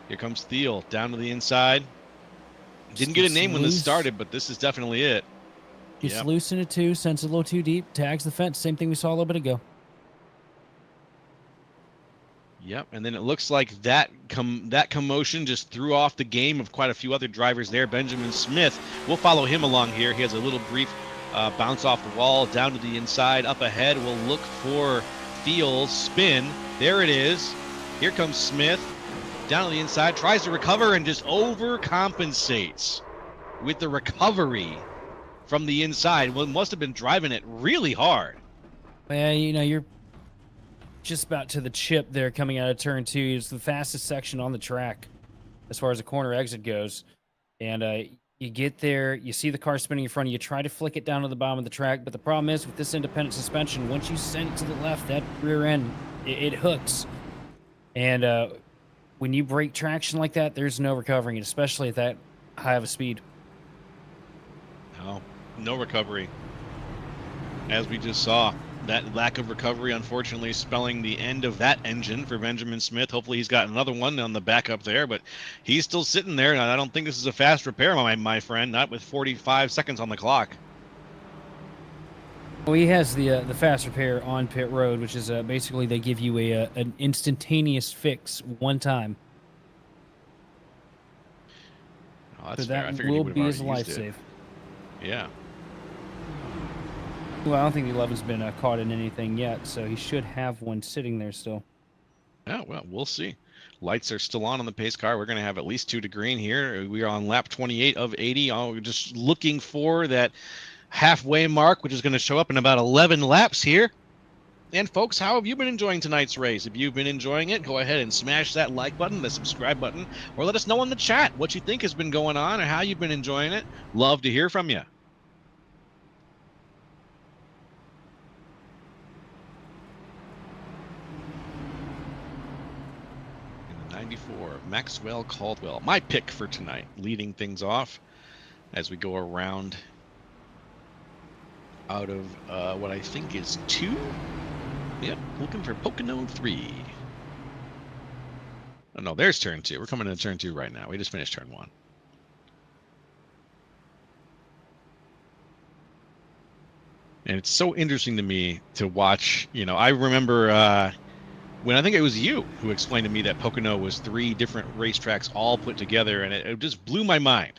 Here comes Thiel down to the inside. Didn't get a name when this started, but this is definitely it. Gets loose in it too, sends it a little too deep, tags the fence. Same thing we saw a little bit ago. Yep, and then it looks like that commotion just threw off the game of quite a few other drivers there. Benjamin Smith, we'll follow him along here. He has a little brief bounce off the wall, down to the inside, up ahead. We'll look for Thiel's spin. There it is. Here comes Smith. Down to the inside, tries to recover and just overcompensates with the recovery from the inside. Well, must have been driving it really hard. Well, you know, you're just about to the chip there coming out of turn 2. It's the fastest section on the track as far as the corner exit goes. And you get there, you see the car spinning in front of you, you try to flick it down to the bottom of the track. But the problem is with this independent suspension, once you send it to the left, that rear end, it hooks. And when you break traction like that, there's no recovering it, especially at that high of a speed. No recovery. As we just saw, that lack of recovery, unfortunately, spelling the end of that engine for Benjamin Smith. Hopefully he's got another one on the back up there, but he's still sitting there. And I don't think this is a fast repair, my friend, not with 45 seconds on the clock. Well, he has the fast repair on pit road, which is basically they give you an instantaneous fix one time. Oh, that's so fair. that I figured he will would be have his already life used it. save. Yeah. Well, I don't think the 11's been caught in anything yet, so he should have one sitting there still. Yeah, well, we'll see. Lights are still on the pace car. We're going to have at least 2 to green here. We are on lap 28 of 80. We're just looking for that halfway mark, which is going to show up in about 11 laps here. And folks, how have you been enjoying tonight's race? If you've been enjoying it, go ahead and smash that like button, the subscribe button, or let us know in the chat what you think has been going on or how you've been enjoying it. Love to hear from you. In the 94, Maxwell Caldwell, my pick for tonight, leading things off as we go around out of what I think is 2. Yep, looking for Pocono 3. Oh, no, there's turn 2. We're coming into turn 2 right now. We just finished turn 1. And it's so interesting to me to watch. You know, I remember when I think it was you who explained to me that Pocono was 3 different racetracks all put together, and it just blew my mind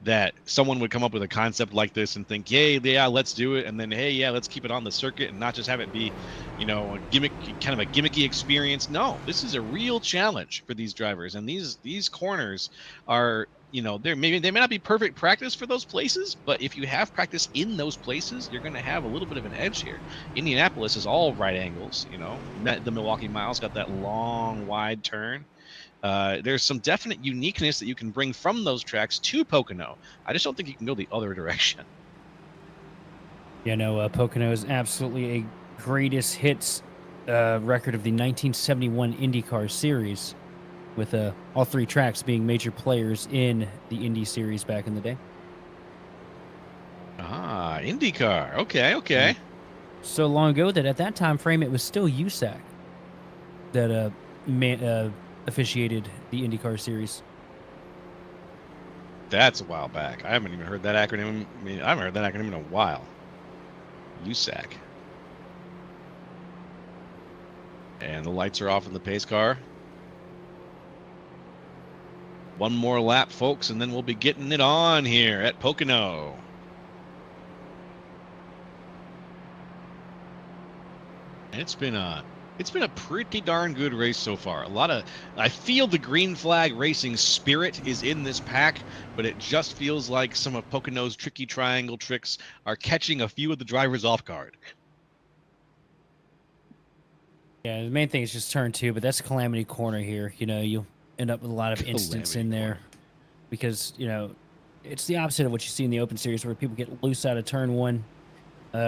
that someone would come up with a concept like this and think, yay, yeah, let's do it, and then hey, yeah, let's keep it on the circuit and not just have it be, a gimmick, kind of a gimmicky experience. No, this is a real challenge for these drivers, and these corners are, they may not be perfect practice for those places, but if you have practice in those places, you're going to have a little bit of an edge here. Indianapolis is all right angles. The Milwaukee Miles got that long, wide turn. There's some definite uniqueness that you can bring from those tracks to Pocono. I just don't think you can go the other direction. Yeah, no, Pocono is absolutely a greatest hits record of the 1971 IndyCar series, with all 3 tracks being major players in the Indy series back in the day. Ah, IndyCar. Okay. So long ago that at that time frame it was still USAC that officiated the IndyCar series. That's a while back. I haven't even heard that acronym. I haven't heard that acronym in a while. USAC. And the lights are off in the pace car. One more lap, folks, and then we'll be getting it on here at Pocono. And it's been a pretty darn good race so far. I feel the green flag racing spirit is in this pack, but it just feels like some of Pocono's tricky triangle tricks are catching a few of the drivers off guard. Yeah, the main thing is just turn 2, but that's Calamity Corner here. You end up with a lot of instance in there because, it's the opposite of what you see in the Open Series where people get loose out of turn 1.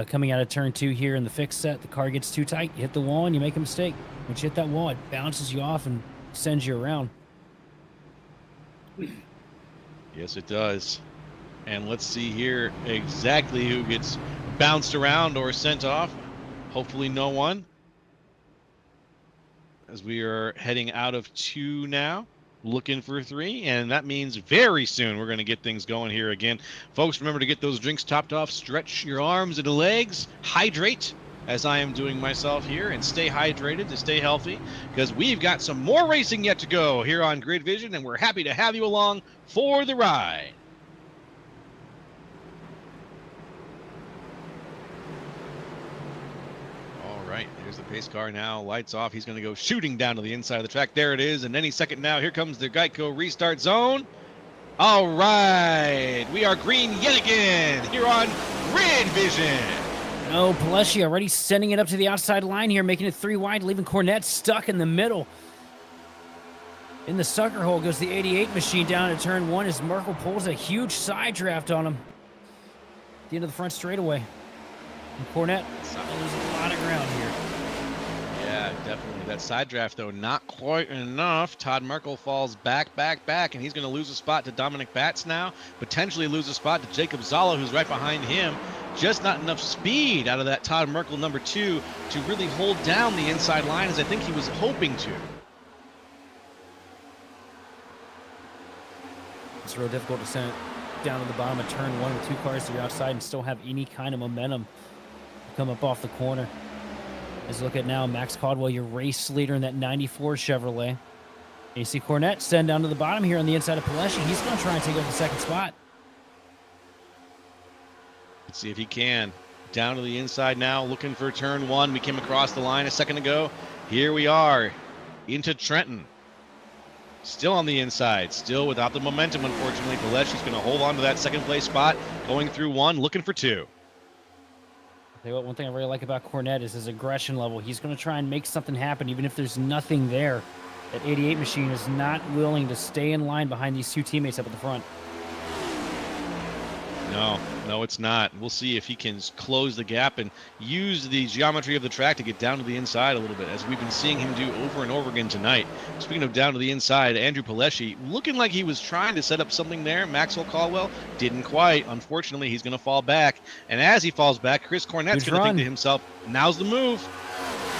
Coming out of turn 2 here in the fixed set, the car gets too tight, you hit the wall and you make a mistake. Once you hit that wall, it bounces you off and sends you around. Yes, it does. And let's see here exactly who gets bounced around or sent off. Hopefully no one, as we are heading out of 2 now, looking for 3, and that means very soon we're going to get things going here again. Folks, remember to get those drinks topped off, stretch your arms and legs, hydrate, as I am doing myself here, and stay hydrated to stay healthy, because we've got some more racing yet to go here on Grid Vision, and we're happy to have you along for the ride. Right, there's the pace car now, lights off. He's going to go shooting down to the inside of the track. There it is, and any second now, here comes the Geico restart zone. All right, we are green yet again here on Grid Vision. Oh, Peleschi already sending it up to the outside line here, making it 3 wide, leaving Cornette stuck in the middle. In the sucker hole goes the 88 machine down to turn 1 as Merkel pulls a huge side draft on him. At the end of the front straightaway. And Cornette loses a lot of ground here. Yeah, definitely. That side draft, though, not quite enough. Todd Merkel falls back, and he's going to lose a spot to Dominic Batts now. Potentially lose a spot to Jacob Zala, who's right behind him. Just not enough speed out of that Todd Merkel number 2 to really hold down the inside line as I think he was hoping to. It's real difficult to send it down to the bottom of turn 1 with 2 cars to your outside and still have any kind of momentum come up off the corner. As you look at now, Max Caldwell, your race leader in that 94 Chevrolet. And you see Cornette send down to the bottom here on the inside of Peleschi. He's going to try and take over the second spot. Let's see if he can. Down to the inside now, looking for turn 1. We came across the line a second ago. Here we are into Trenton. Still on the inside, still without the momentum, unfortunately. Peleschi's going to hold on to that second place spot, going through 1, looking for 2. Tell you what, one thing I really like about Cornette is his aggression level. He's going to try and make something happen, even if there's nothing there. That 88 machine is not willing to stay in line behind these 2 teammates up at the front. No, it's not. We'll see if he can close the gap and use the geometry of the track to get down to the inside a little bit, as we've been seeing him do over and over again tonight. Speaking of down to the inside, Andrew Peleschi looking like he was trying to set up something there. Maxwell Caldwell didn't quite. Unfortunately, he's going to fall back. And as he falls back, Chris Cornette's going to think to himself, now's the move.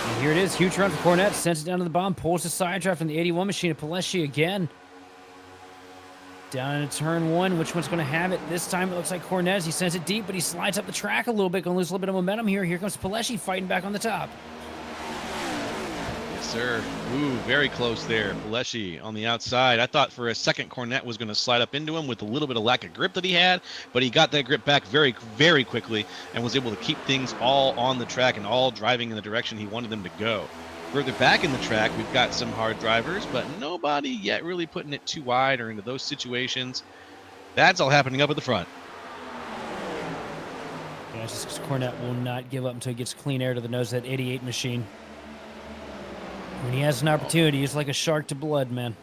And here it is. Huge run for Cornette. Sends it down to the bottom. Pulls the side drive from the 81 machine of Peleschi again. Down into turn 1. Which one's going to have it? This time it looks like Cornette. He sends it deep, but he slides up the track a little bit. Going to lose a little bit of momentum here. Here comes Peleschi fighting back on the top. Yes, sir. Ooh, very close there. Peleshi on the outside. I thought for a second Cornette was going to slide up into him with a little bit of lack of grip that he had, but he got that grip back very, very quickly and was able to keep things all on the track and all driving in the direction he wanted them to go. Further back in the track, we've got some hard drivers, but nobody yet really putting it too wide or into those situations. That's all happening up at the front. Yeah, it's just 'cause Cornette will not give up until he gets clean air to the nose of that 88 machine. When he has an opportunity, he's like a shark to blood, man.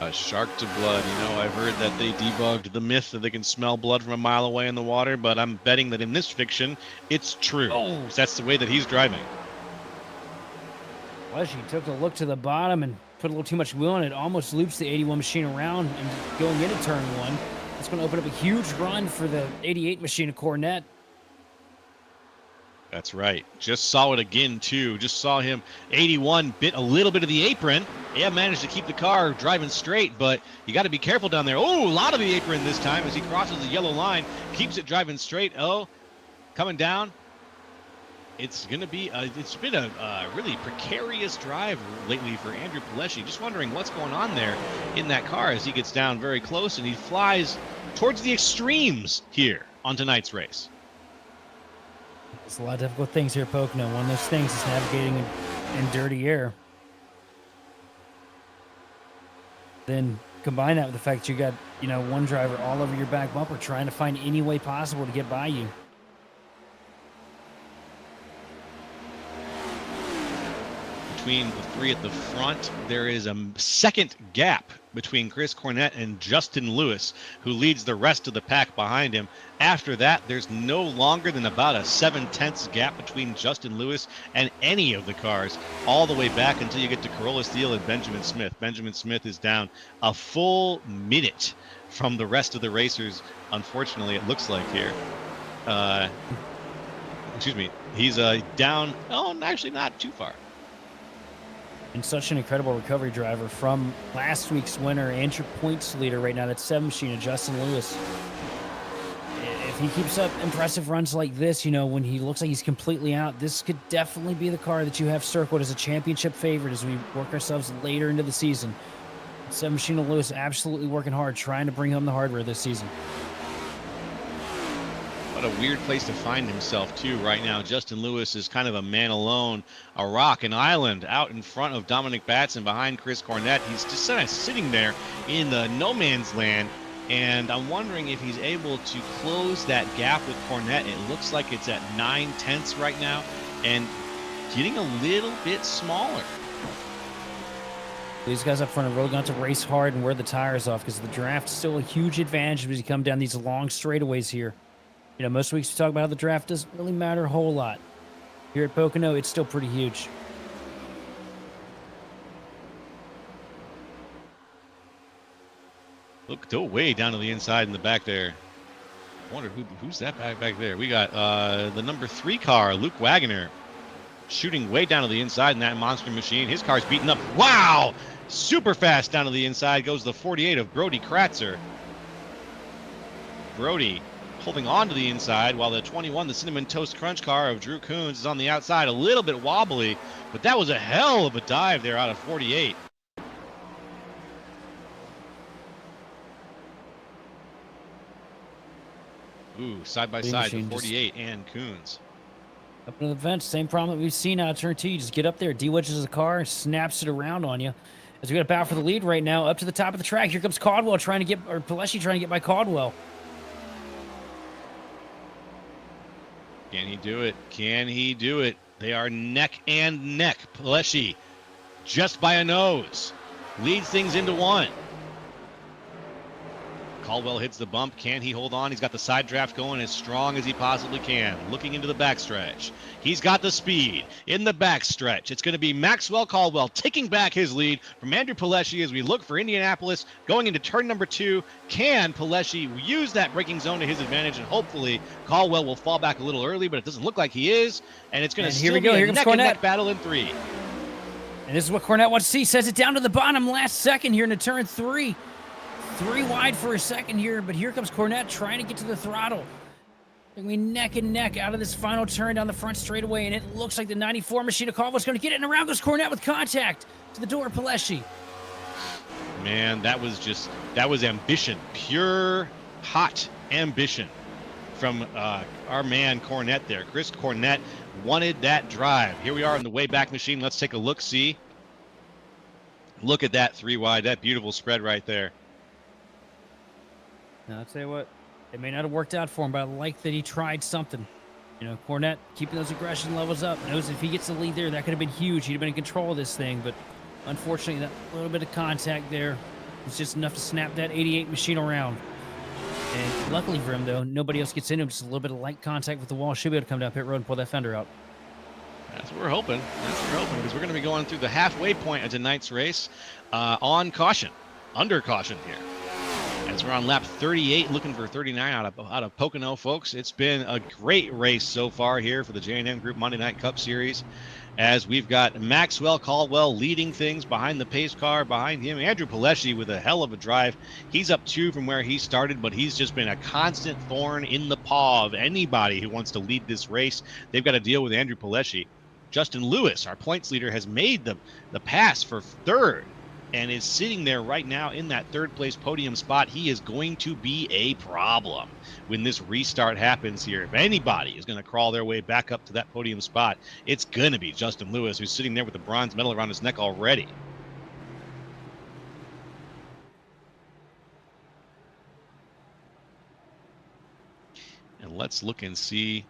A shark to blood. You know, I've heard that they debugged the myth that they can smell blood from a mile away in the water, but I'm betting that in this fiction, it's true. Oh. That's the way that he's driving. He took a look to the bottom and put a little too much wheel on it. Almost loops the 81 machine around and going into turn one. It's going to open up a huge run for the 88 machine of Cornette. That's right. Just saw it again, too. Just saw him. 81 bit a little bit of the apron. Yeah, managed to keep the car driving straight, but you got to be careful down there. Oh, a lot of the apron this time as he crosses the yellow line. Keeps it driving straight. Oh, coming down. It's going to be, it's been a really precarious drive lately for Andrew Peleshi. Just wondering what's going on there in that car as he gets down very close and he flies towards the extremes here on tonight's race. There's a lot of difficult things here, Pocono. One of those things is navigating in dirty air. Then combine that with the fact that you got, you know, one driver all over your back bumper trying to find any way possible to get by you. Between the three at the front, there is a second gap between Chris Cornette and Justin Lewis, who leads the rest of the pack behind him. After that, there's no longer than about a 7/10 gap between Justin Lewis and any of the cars, all the way back until you get to Corolla Steele and Benjamin Smith. Benjamin Smith is down a full minute from the rest of the racers, unfortunately, it looks like here. Excuse me. He's down, oh, actually not too far. And such an incredible recovery driver from last week's winner and your points leader right now. That's 7 machine of Justin Lewis. If he keeps up impressive runs like this, you know, when he looks like he's completely out, this could definitely be the car that you have circled as a championship favorite as we work ourselves later into the season. 7 machine of Lewis absolutely working hard, trying to bring home the hardware this season. What a weird place to find himself, too, right now. Justin Lewis is kind of a man alone, a rock, an island out in front of Dominic Batson behind Chris Cornette. He's just kind of sitting there in the no man's land, and I'm wondering if he's able to close that gap with Cornette. It looks like it's at 9/10 right now and getting a little bit smaller. These guys up front are really going to race hard and wear the tires off because the draft is still a huge advantage as you come down these long straightaways here. You know, most weeks we talk about how the draft doesn't really matter a whole lot. Here at Pocono, it's still pretty huge. Look, go way down to the inside in the back there. I wonder who's that back there. We got the number 3 car, Luke Wagoner, shooting way down to the inside in that monster machine. His car's beaten up. Wow! Super fast down to the inside goes the 48 of Brody Kratzer. Brody holding on to the inside while the 21, the Cinnamon Toast Crunch car of Drew Coons, is on the outside, a little bit wobbly, but that was a hell of a dive there out of 48. Ooh, side by side, the 48 and Coons. Up into the vents, same problem that we've seen out of turn 2. You just get up there, de-wedges the car, snaps it around on you. As we got a battle for the lead right now, up to the top of the track. Here comes Caldwell trying to get, or Peleshi trying to get by Caldwell. Can he do it? Can he do it? They are neck and neck. Peleshi, just by a nose, leads things into 1. Caldwell hits the bump. Can he hold on? He's got the side draft going as strong as he possibly can. Looking into the backstretch. He's got the speed in the backstretch. It's going to be Maxwell Caldwell taking back his lead from Andrew Peleshi as we look for Indianapolis going into turn number 2. Can Peleshi use that braking zone to his advantage? And hopefully Caldwell will fall back a little early, but it doesn't look like he is. And it's going to still be a neck-and-neck battle in 3. And this is what Cornette wants to see. Sets it down to the bottom last second here into turn 3. 3 wide for a second here, but here comes Cornette trying to get to the throttle. We neck and neck out of this final turn down the front straightaway, and it looks like the 94 Machine of Caldwell's going to get it, and around goes Cornette with contact to the door of Paleshi. Man, that was ambition, pure hot ambition from our man Cornette there. Chris Cornette wanted that drive. Here we are in the Wayback Machine. Let's take a look, see. Look at that 3 wide, that beautiful spread right there. Now, I'll tell you what, it may not have worked out for him, but I like that he tried something. You know, Cornette keeping those aggression levels up. Knows if he gets the lead there, that could have been huge. He'd have been in control of this thing, but unfortunately, that little bit of contact there was just enough to snap that 88 Machine around. And luckily for him, though, nobody else gets into him. Just a little bit of light contact with the wall. Should be able to come down pit road and pull that fender out. That's what we're hoping. Because we're going to be going through the halfway point of tonight's race on caution, under caution here. As we're on lap 38, looking for 39 out of Pocono, folks. It's been a great race so far here for the J&M Group Monday Night Cup Series, as we've got Maxwell Caldwell leading things behind the pace car. Behind him, Andrew Paleshi with a hell of a drive. He's up 2 from where he started, but he's just been a constant thorn in the paw of anybody who wants to lead this race. They've got to deal with Andrew Paleshi. Justin Lewis, our points leader, has made the pass for 3rd and is sitting there right now in that 3rd place podium spot. He is going to be a problem when this restart happens here. If anybody is going to crawl their way back up to that podium spot, it's going to be Justin Lewis, who's sitting there with the bronze medal around his neck already. And let's look and see.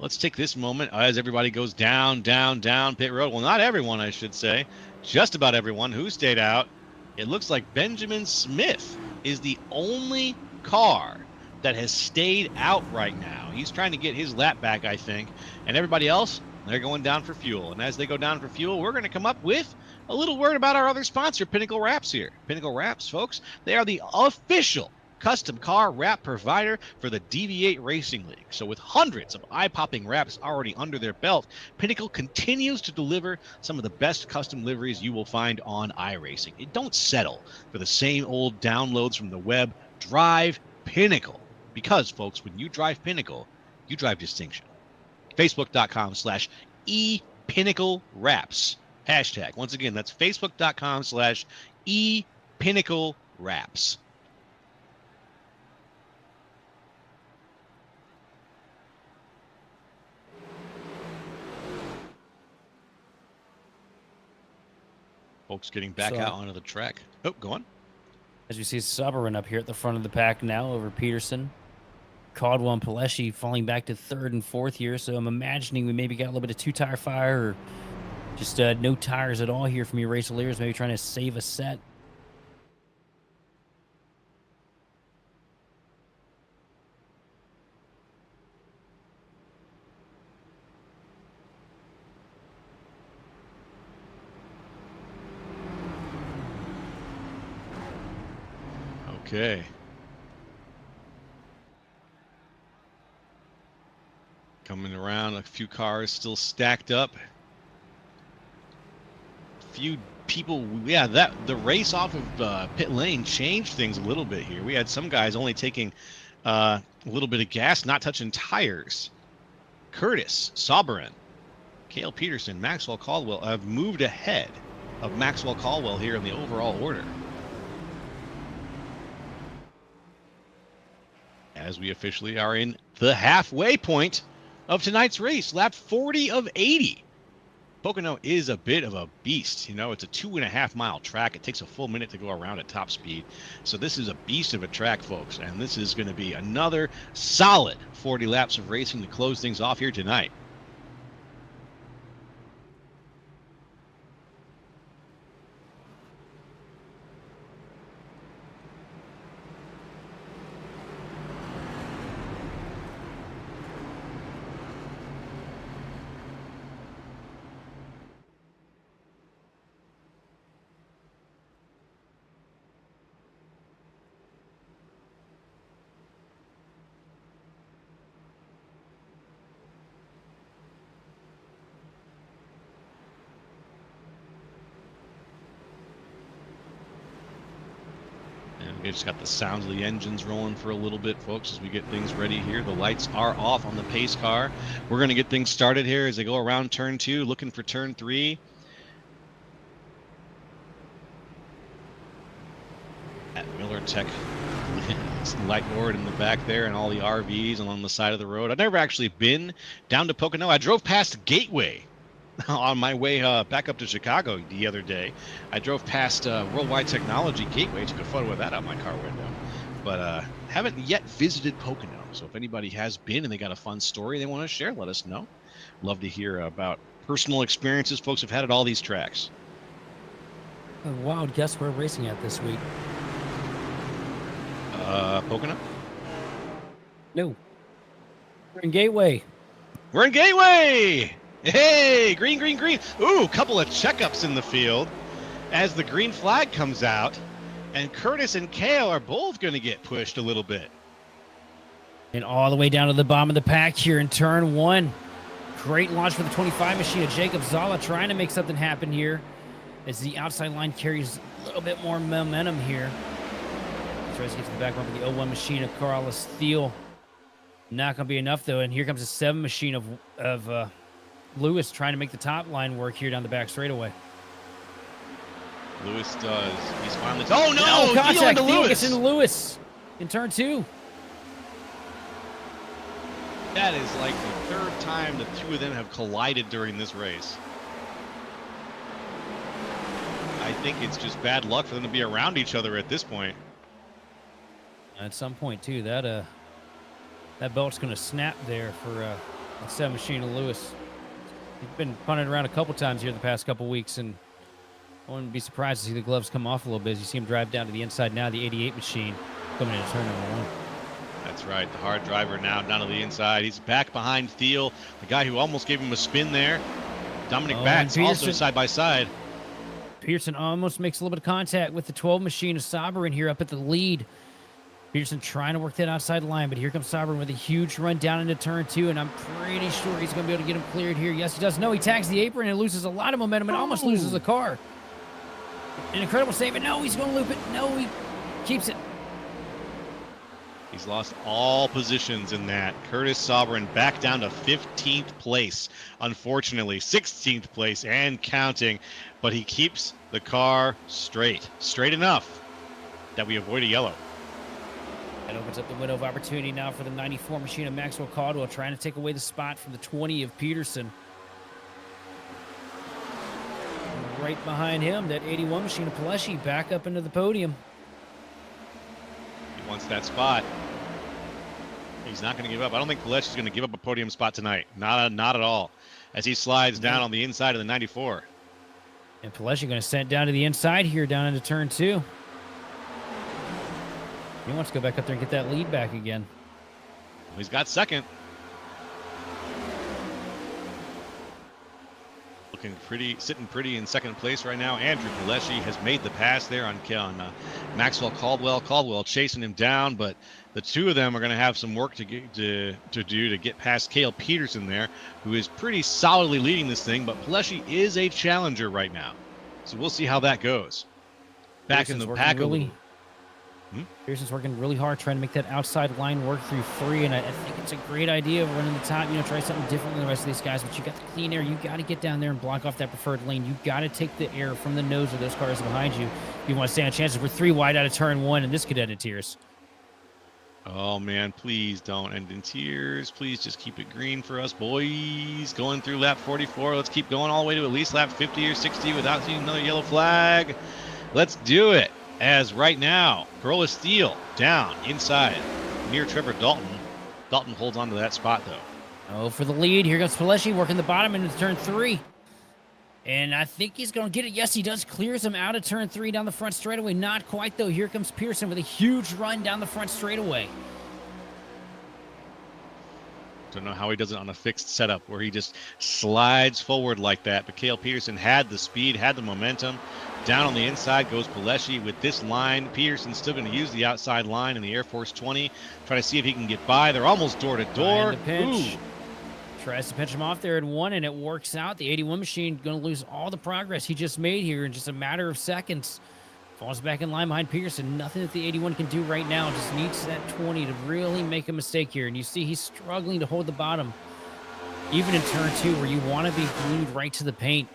Let's take this moment as everybody goes down pit road. Well, not everyone, I should say. Just about everyone who stayed out. It looks like Benjamin Smith is the only car that has stayed out right now. He's trying to get his lap back, I think. And everybody else, they're going down for fuel. And as they go down for fuel, we're going to come up with a little word about our other sponsor, Pinnacle Wraps here. Pinnacle Wraps, folks, they are the official custom car wrap provider for the DV8 Racing League. So with hundreds of eye-popping wraps already under their belt, Pinnacle continues to deliver some of the best custom liveries you will find on iRacing. It don't settle for the same old downloads from the web. Drive Pinnacle. Because, folks, when you drive Pinnacle, you drive distinction. Facebook.com/ePinnacleWraps. Hashtag. Once again, that's Facebook.com/ePinnacleWraps. Folks getting back out onto the track. Oh, go on. As you see Soberin up here at the front of the pack now over Peterson. Caldwell and Paleshi falling back to 3rd and 4th here. So I'm imagining we maybe got a little bit of 2-tire fire or just no tires at all here from your Raceliers, maybe trying to save a set. Okay. Coming around, a few cars still stacked up. Few people, yeah, the race off of pit lane changed things a little bit here. We had some guys only taking a little bit of gas, not touching tires. Curtis, Soberin, Cale Peterson, Maxwell Caldwell have moved ahead of Maxwell Caldwell here in the overall order. As we officially are in the halfway point of tonight's race, lap 40 of 80. Pocono is a bit of a beast. You know, it's a 2.5 mile track. It takes a full minute to go around at top speed. So this is a beast of a track, folks. And this is going to be another solid 40 laps of racing to close things off here tonight. We just got the sounds of the engines rolling for a little bit, folks, as we get things ready here. The lights are off on the pace car. We're going to get things started here as they go around turn 2, looking for turn 3. At Miller Tech light board in the back there and all the RVs along the side of the road. I've never actually been down to Pocono. I drove past Gateway on my way back up to Chicago the other day. I drove past Worldwide Technology Gateway, took a photo of that out my car window, but haven't yet visited Pocono. So if anybody has been and they got a fun story they want to share, let us know. Love to hear about personal experiences folks have had at all these tracks. A wild guess we're racing at this week. Pocono? No. We're in Gateway. We're in Gateway! Hey, green, green, green. Ooh, couple of checkups in the field as the green flag comes out, and Curtis and Kale are both going to get pushed a little bit. And all the way down to the bottom of the pack here in turn 1. Great launch for the 25 machine of Jacob Zala, trying to make something happen here as the outside line carries a little bit more momentum here. He tries to get to the back row with the 01 machine of Carlos Steele. Not going to be enough, though, and here comes the 7 machine of Lewis trying to make the top line work here down the back straightaway. Lewis does. He's finally... Oh, no! Contact. Thiel Thiel gets into Lewis in turn 2. That is like the 3rd time the two of them have collided during this race. I think it's just bad luck for them to be around each other at this point. At some point, too, that belt's going to snap there for the 7 machine of Lewis. He's been punted around a couple times here the past couple weeks, and I wouldn't be surprised to see the gloves come off a little bit as you see him drive down to the inside now, the 88 machine coming into turn number 1. That's right, the hard driver now down to the inside. He's back behind Thiel, the guy who almost gave him a spin there. Dominic Batts also side by side. Pearson almost makes a little bit of contact with the 12 machine of Sabrin here up at the lead. Peterson trying to work that outside line, but here comes Sabrin with a huge run down into turn 2, and I'm pretty sure he's going to be able to get him cleared here. Yes, he does. No, he tags the apron and loses a lot of momentum and almost loses the car. An incredible save, and no, he's going to loop it. No, he keeps it. He's lost all positions in that. Curtis Sabrin back down to 15th place, unfortunately. 16th place and counting, but he keeps the car straight. Straight enough that we avoid a yellow. That opens up the window of opportunity now for the 94 machine of Maxwell Caldwell, trying to take away the spot from the 20 of Peterson. And right behind him, that 81 machine of Paleshi back up into the podium. He wants that spot. He's not going to give up. I don't think Paleshi's going to give up a podium spot tonight. Not at all. As he slides down on the inside of the 94. And Paleshi going to send down to the inside here, down into turn 2. He wants to go back up there and get that lead back again. Well, he's got second. Looking pretty, sitting pretty in second place right now. Andrew Paleshi has made the pass there on Maxwell Caldwell. Caldwell chasing him down, but the two of them are going to have some work to do to get past Cale Peterson there, who is pretty solidly leading this thing. But Paleshi is a challenger right now, so we'll see how that goes. Back in the pack a little. Pearson's working really hard trying to make that outside line work through 3, and I think it's a great idea of running the top, try something different than the rest of these guys, but you got the clean air. You got to get down there and block off that preferred lane. You got to take the air from the nose of those cars behind you if you want to stand chances. We're 3 wide out of turn 1, and this could end in tears. Oh, man, please don't end in tears. Please just keep it green for us, boys. Going through lap 44. Let's keep going all the way to at least lap 50 or 60 without seeing another yellow flag. Let's do it. As right now, Carlos Steele down inside near Trevor Dalton. Dalton holds on to that spot, though. Oh, for the lead. Here goes Paleshi working the bottom into turn 3. And I think he's going to get it. Yes, he does. Clears him out of turn 3 down the front straightaway. Not quite, though. Here comes Pearson with a huge run down the front straightaway. Don't know how he does it on a fixed setup where he just slides forward like that. But Cale Peterson had the speed, had the momentum. Down on the inside goes Paleshi with this line. Peterson's still going to use the outside line in the Air Force 20. Try to see if he can get by. They're almost door to door. Tries to pinch him off there at 1, and it works out. The 81 machine going to lose all the progress he just made here in just a matter of seconds. Falls back in line behind Peterson. Nothing that the 81 can do right now. Just needs that 20 to really make a mistake here. And you see he's struggling to hold the bottom. Even in turn 2 where you want to be glued right to the paint.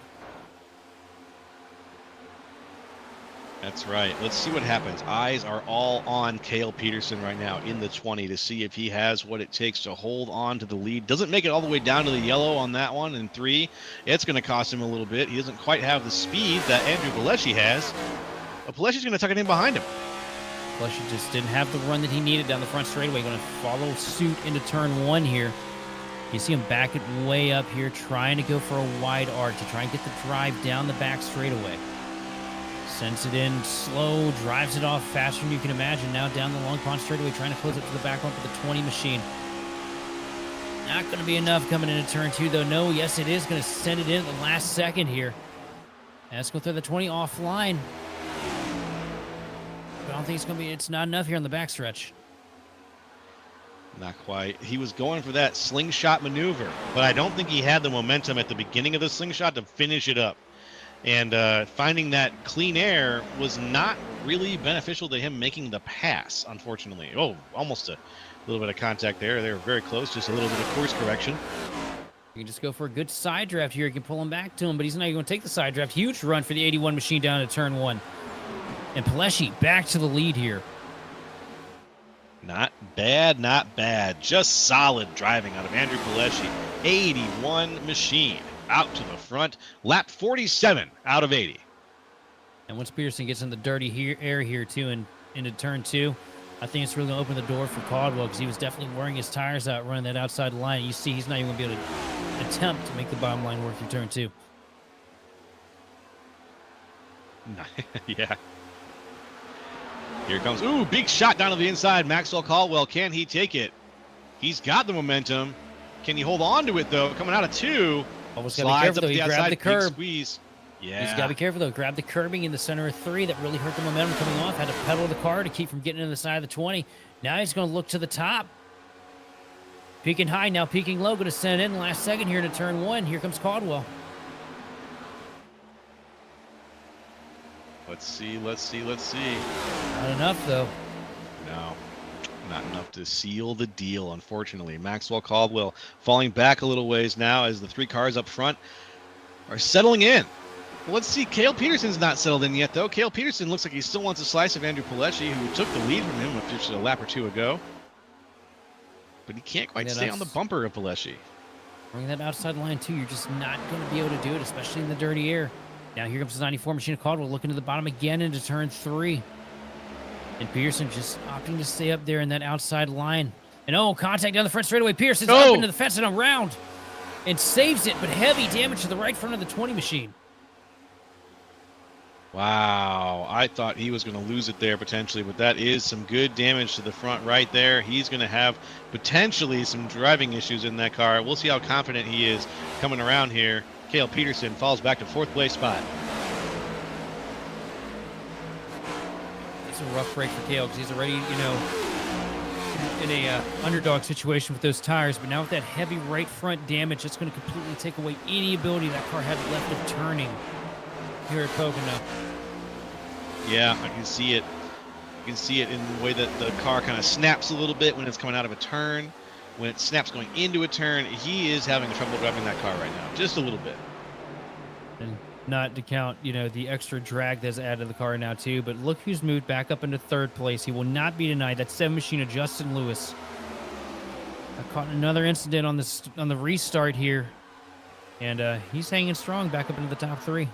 That's right. Let's see what happens. Eyes are all on Cale Peterson right now in the 20 to see if he has what it takes to hold on to the lead. Doesn't make it all the way down to the yellow on that one in 3. It's going to cost him a little bit. He doesn't quite have the speed that Andrew Pileshi has. But Pileši's going to tuck it in behind him. Pileši just didn't have the run that he needed down the front straightaway. Going to follow suit into turn 1 here. You see him back it way up here, trying to go for a wide arc to try and get the drive down the back straightaway. Sends it in slow, drives it off faster than you can imagine. Now down the long pond straightaway, trying to close up to the back bump with the 20 machine. Not going to be enough coming into turn 2, though. No, yes, it is going to send it in at the last second here. Let's go through the 20 offline. But I don't think it's not enough here on the backstretch. Not quite. He was going for that slingshot maneuver, but I don't think he had the momentum at the beginning of the slingshot to finish it up. And finding that clean air was not really beneficial to him making the pass, unfortunately. Oh, almost a little bit of contact there. They were very close, just a little bit of course correction. You can just go for a good side draft here. You can pull him back to him, but he's not going to take the side draft. Huge run for the 81 machine down to turn 1. And Pileši back to the lead here. Not bad, not bad. Just solid driving out of Andrew Pileši. 81 machine. Out to the front, lap 47 out of 80. And once Peterson gets in the dirty air here, too, and into turn 2, I think it's really going to open the door for Caldwell because he was definitely wearing his tires out running that outside line. You see he's not even going to be able to attempt to make the bottom line work through turn 2. Yeah. Here comes, ooh, big shot down to the inside. Maxwell Caldwell, can he take it? He's got the momentum. Can he hold on to it, though? Coming out of 2. Almost got to be careful, though. He grabbed the curb. Squeeze. Yeah. He's got to be careful, though. Grabbed the curbing in the center of 3. That really hurt the momentum coming off. Had to pedal the car to keep from getting into the side of the 20. Now he's going to look to the top. Peaking high, now peaking low. Going to send in last second here to turn 1. Here comes Caldwell. Let's see, let's see, let's see. Not enough, though. No. Not enough to seal the deal, unfortunately. Maxwell Caldwell falling back a little ways now as the 3 cars up front are settling in. Well, let's see. Cale Peterson's not settled in yet, though. Cale Peterson looks like he still wants a slice of Andrew Pileši, who took the lead from him just a lap or 2 ago. But he can't quite stay on the bumper of Pileši. Bring that outside line, too. You're just not going to be able to do it, especially in the dirty air. Now here comes the 94 machine of Caldwell looking to the bottom again into turn 3. And Pearson just opting to stay up there in that outside line. And contact down the front straightaway. Pearson's up into the fence and around. And saves it, but heavy damage to the right front of the 20 machine. Wow. I thought he was going to lose it there potentially, but that is some good damage to the front right there. He's going to have potentially some driving issues in that car. We'll see how confident he is coming around here. Cale Peterson falls back to 4th place spot. It's a rough break for Cale because he's already, in a underdog situation with those tires. But now with that heavy right front damage, it's going to completely take away any ability that car had left of turning here at Pocono. Yeah, I can see it. You can see it in the way that the car kind of snaps a little bit when it's coming out of a turn. When it snaps going into a turn, he is having trouble driving that car right now, just a little bit. And not to count, the extra drag that's added to the car now too. But look who's moved back up into 3rd place. He will not be denied. That's 7 machine of Justin Lewis. I caught another incident on the restart here, and he's hanging strong back up into the top 3.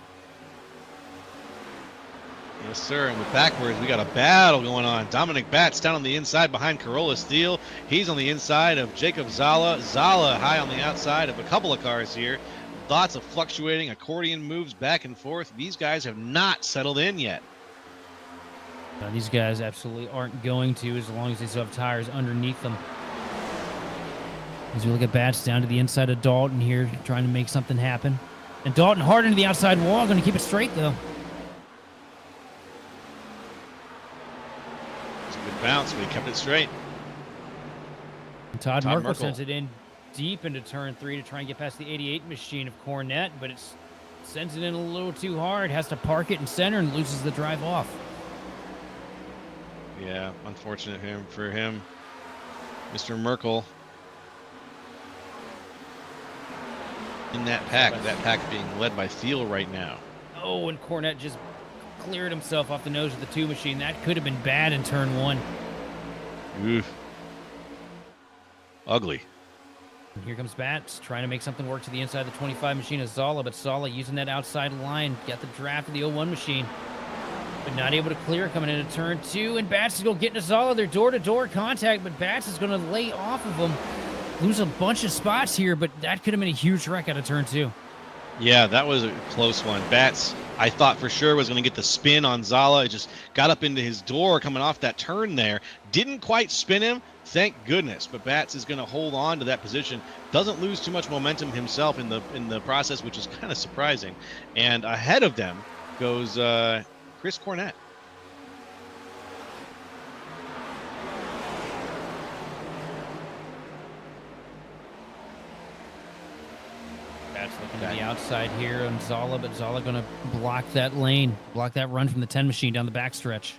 Yes, sir. And with backwards, we got a battle going on. Dominic Batts down on the inside behind Corolla Steele. He's on the inside of Jacob Zala. Zala high on the outside of a couple of cars here. Lots of fluctuating accordion moves back and forth. These guys have not settled in yet. No, these guys absolutely aren't going to, as long as they still have tires underneath them. As we look at Batts down to the inside of Dalton here, trying to make something happen. And Dalton hard into the outside wall, going to keep it straight, though. Good bounce, but he kept it straight. And Todd Merkel sends it in deep into turn 3 to try and get past the 88 machine of Cornette, but it sends it in a little too hard. Has to park it in center and loses the drive off. Yeah, unfortunate for him. Mr. Merkel in that pack being led by Thiel right now. Oh, and Cornette just cleared himself off the nose of the 2 machine. That could have been bad in turn 1. Oof. Ugly. And here comes Bats, trying to make something work to the inside of the 25 machine of Zala, but Zala using that outside line, got the draft of the 01 machine, but not able to clear coming into turn 2, and Bats is going to get into Zala. They're door-to-door contact, but Bats is going to lay off of them. Lose a bunch of spots here, but that could have been a huge wreck out of turn 2. Yeah, that was a close one. Bats, I thought for sure was going to get the spin on Zala. It just got up into his door coming off that turn there. Didn't quite spin him, thank goodness. But Bats is going to hold on to that position. Doesn't lose too much momentum himself in the process, which is kind of surprising. And ahead of them goes Chris Cornette. Bats looking to the outside here on Zala, but Zala going to block that lane, block that run from the 10 machine down the backstretch.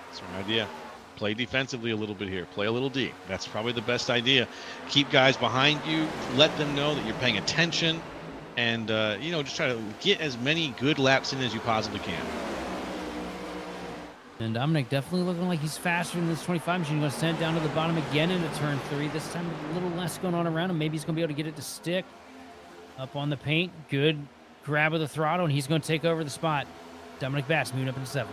That's my idea. Play defensively a little bit here. Play a little D. That's probably the best idea. Keep guys behind you. Let them know that you're paying attention. And, just try to get as many good laps in as you possibly can. And Dominic definitely looking like he's faster than this 25 machine. Going to send it down to the bottom again into turn 3. This time a little less going on around him. Maybe he's going to be able to get it to stick. Up on the paint. Good grab of the throttle, and he's going to take over the spot. Dominic Bats moving up into 7th.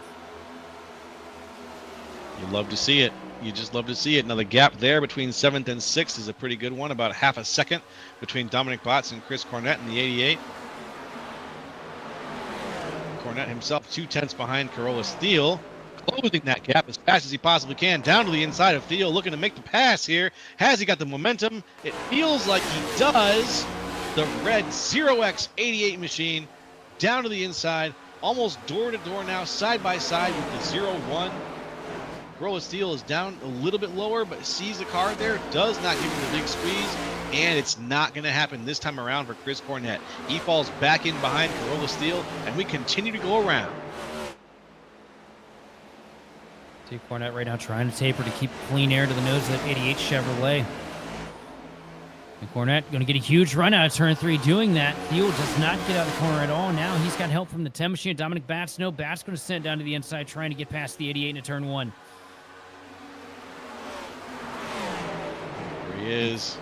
You love to see it. You just love to see it. Now, the gap there between 7th and 6th is a pretty good one. About half a second between Dominic Botts and Chris Cornette in the 88. Cornette himself 2/10 behind Carolla Steele. Closing that gap as fast as he possibly can. Down to the inside of Thiel, looking to make the pass here. Has he got the momentum? It feels like he does. The red 0x88 machine down to the inside, almost door-to-door now, side by side with the 0-1. Carolla Steele is down a little bit lower, but sees the car there, does not give him the big squeeze, and it's not going to happen this time around for Chris Cornette. He falls back in behind Carolla Steele, and we continue to go around. See Cornette right now trying to taper to keep clean air to the nose of that 88 Chevrolet. And Cornette going to get a huge run out of turn 3 doing that. Thiel does not get out of the corner at all. Now he's got help from the 10 machine. Dominic Bats, no. Bats going to send down to the inside trying to get past the 88 into turn 1. There he is.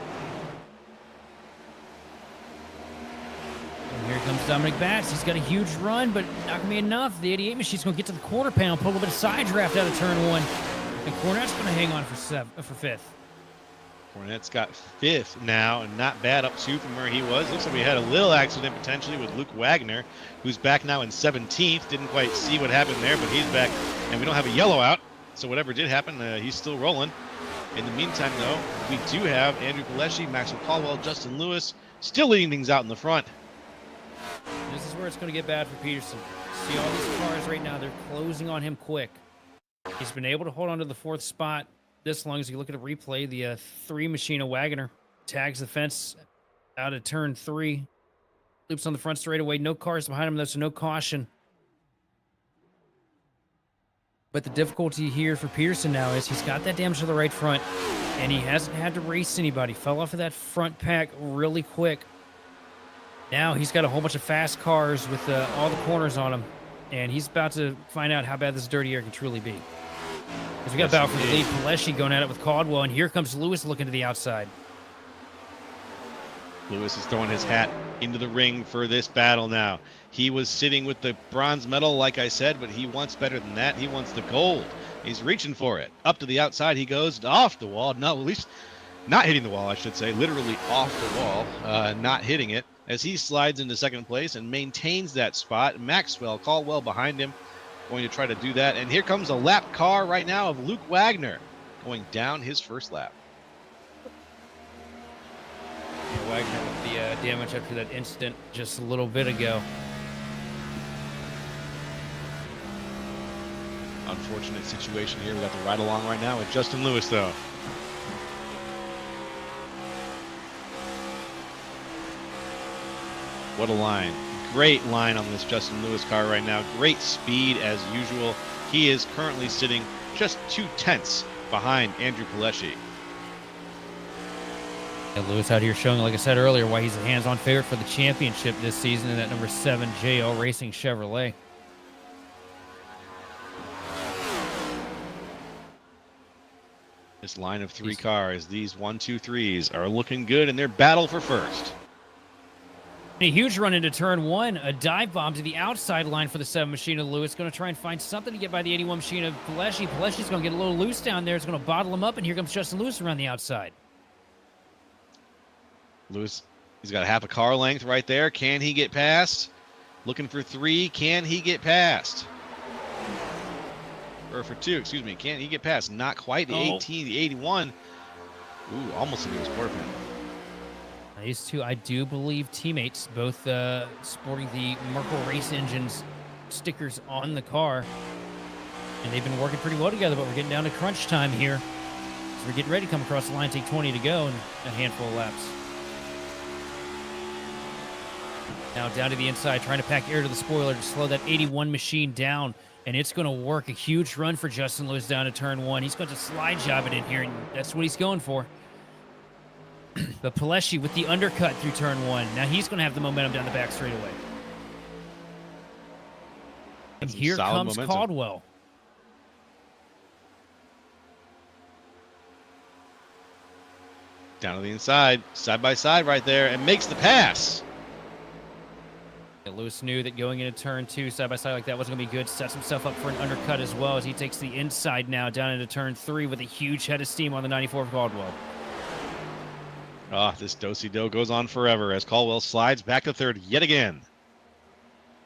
And here comes Dominic Bats. He's got a huge run, but not going to be enough. The 88 machine's going to get to the quarter panel, pull a little bit of side draft out of turn 1. And Cornette's going to hang on for 5th. Cornette's got 5th now, and not bad up 2 from where he was. Looks like we had a little accident potentially with Luke Wagner, who's back now in 17th. Didn't quite see what happened there, but he's back, and we don't have a yellow out. So whatever did happen, he's still rolling. In the meantime, though, we do have Andrew Pileshi, Maxwell Caldwell, Justin Lewis still leading things out in the front. This is where it's going to get bad for Peterson. See all these cars right now, they're closing on him quick. He's been able to hold on to the 4th spot this long. As you look at a replay, the 3 machine of Wagoner tags the fence out of turn 3. Loops on the front straightaway. No cars behind him, though, so no caution. But the difficulty here for Peterson now is he's got that damage to the right front, and he hasn't had to race anybody. Fell off of that front pack really quick. Now he's got a whole bunch of fast cars with all the corners on him, and he's about to find out how bad this dirty air can truly be. Because we got battle for the lead. Pileshi going at it with Caldwell, and here comes Lewis looking to the outside. Lewis is throwing his hat into the ring for this battle now. He was sitting with the bronze medal, like I said, but he wants better than that. He wants the gold. He's reaching for it. Up to the outside he goes, off the wall. No, at least not hitting the wall, I should say. Literally off the wall, not hitting it. As he slides into 2nd place and maintains that spot. Maxwell Caldwell behind him, going to try to do that. And here comes a lap car right now of Luke Wagner going down his 1st lap. Yeah, Wagner with the damage after that incident just a little bit ago. Unfortunate situation here. We got the ride along right now with Justin Lewis, though. What a line. Great line on this Justin Lewis car right now. Great speed as usual. He is currently sitting just 2/10 behind Andrew Pileshi. And Lewis out here showing, like I said earlier, why he's a hands-on favorite for the championship this season in that number 7 JL Racing Chevrolet. This line of 3 cars, these 1, 2, 3s, are looking good in their battle for first. A huge run into turn 1, a dive bomb to the outside line for the 7 machine of Lewis. Going to try and find something to get by the 81 machine of Pileshi. Pileshi's going to get a little loose down there. It's going to bottle him up, and here comes Justin Lewis around the outside. Lewis, he's got a half a car length right there. Can he get past? Looking for 3. Can he get past? Or for 2, excuse me. Can he get past? Not quite. The 18, the 81. Ooh, almost into his quarter panel. These two, I do believe, teammates, both sporting the Merkle Race Engines stickers on the car. And they've been working pretty well together, but we're getting down to crunch time here. So we're getting ready to come across the line, take 20 to go, and a handful of laps. Now down to the inside, trying to pack air to the spoiler to slow that 81 machine down. And it's going to work. A huge run for Justin Lewis down to turn 1. He's going to slide job it in here, and that's what he's going for. But Pileshi with the undercut through turn 1. Now he's going to have the momentum down the back straightaway. And here comes momentum. Caldwell. Down to the inside, side by side right there, and makes the pass. Lewis knew that going into turn 2 side by side like that wasn't going to be good. Sets himself up for an undercut as well as he takes the inside now down into turn 3 with a huge head of steam on the 94 of Caldwell. This do-si-do goes on forever as Caldwell slides back to third yet again.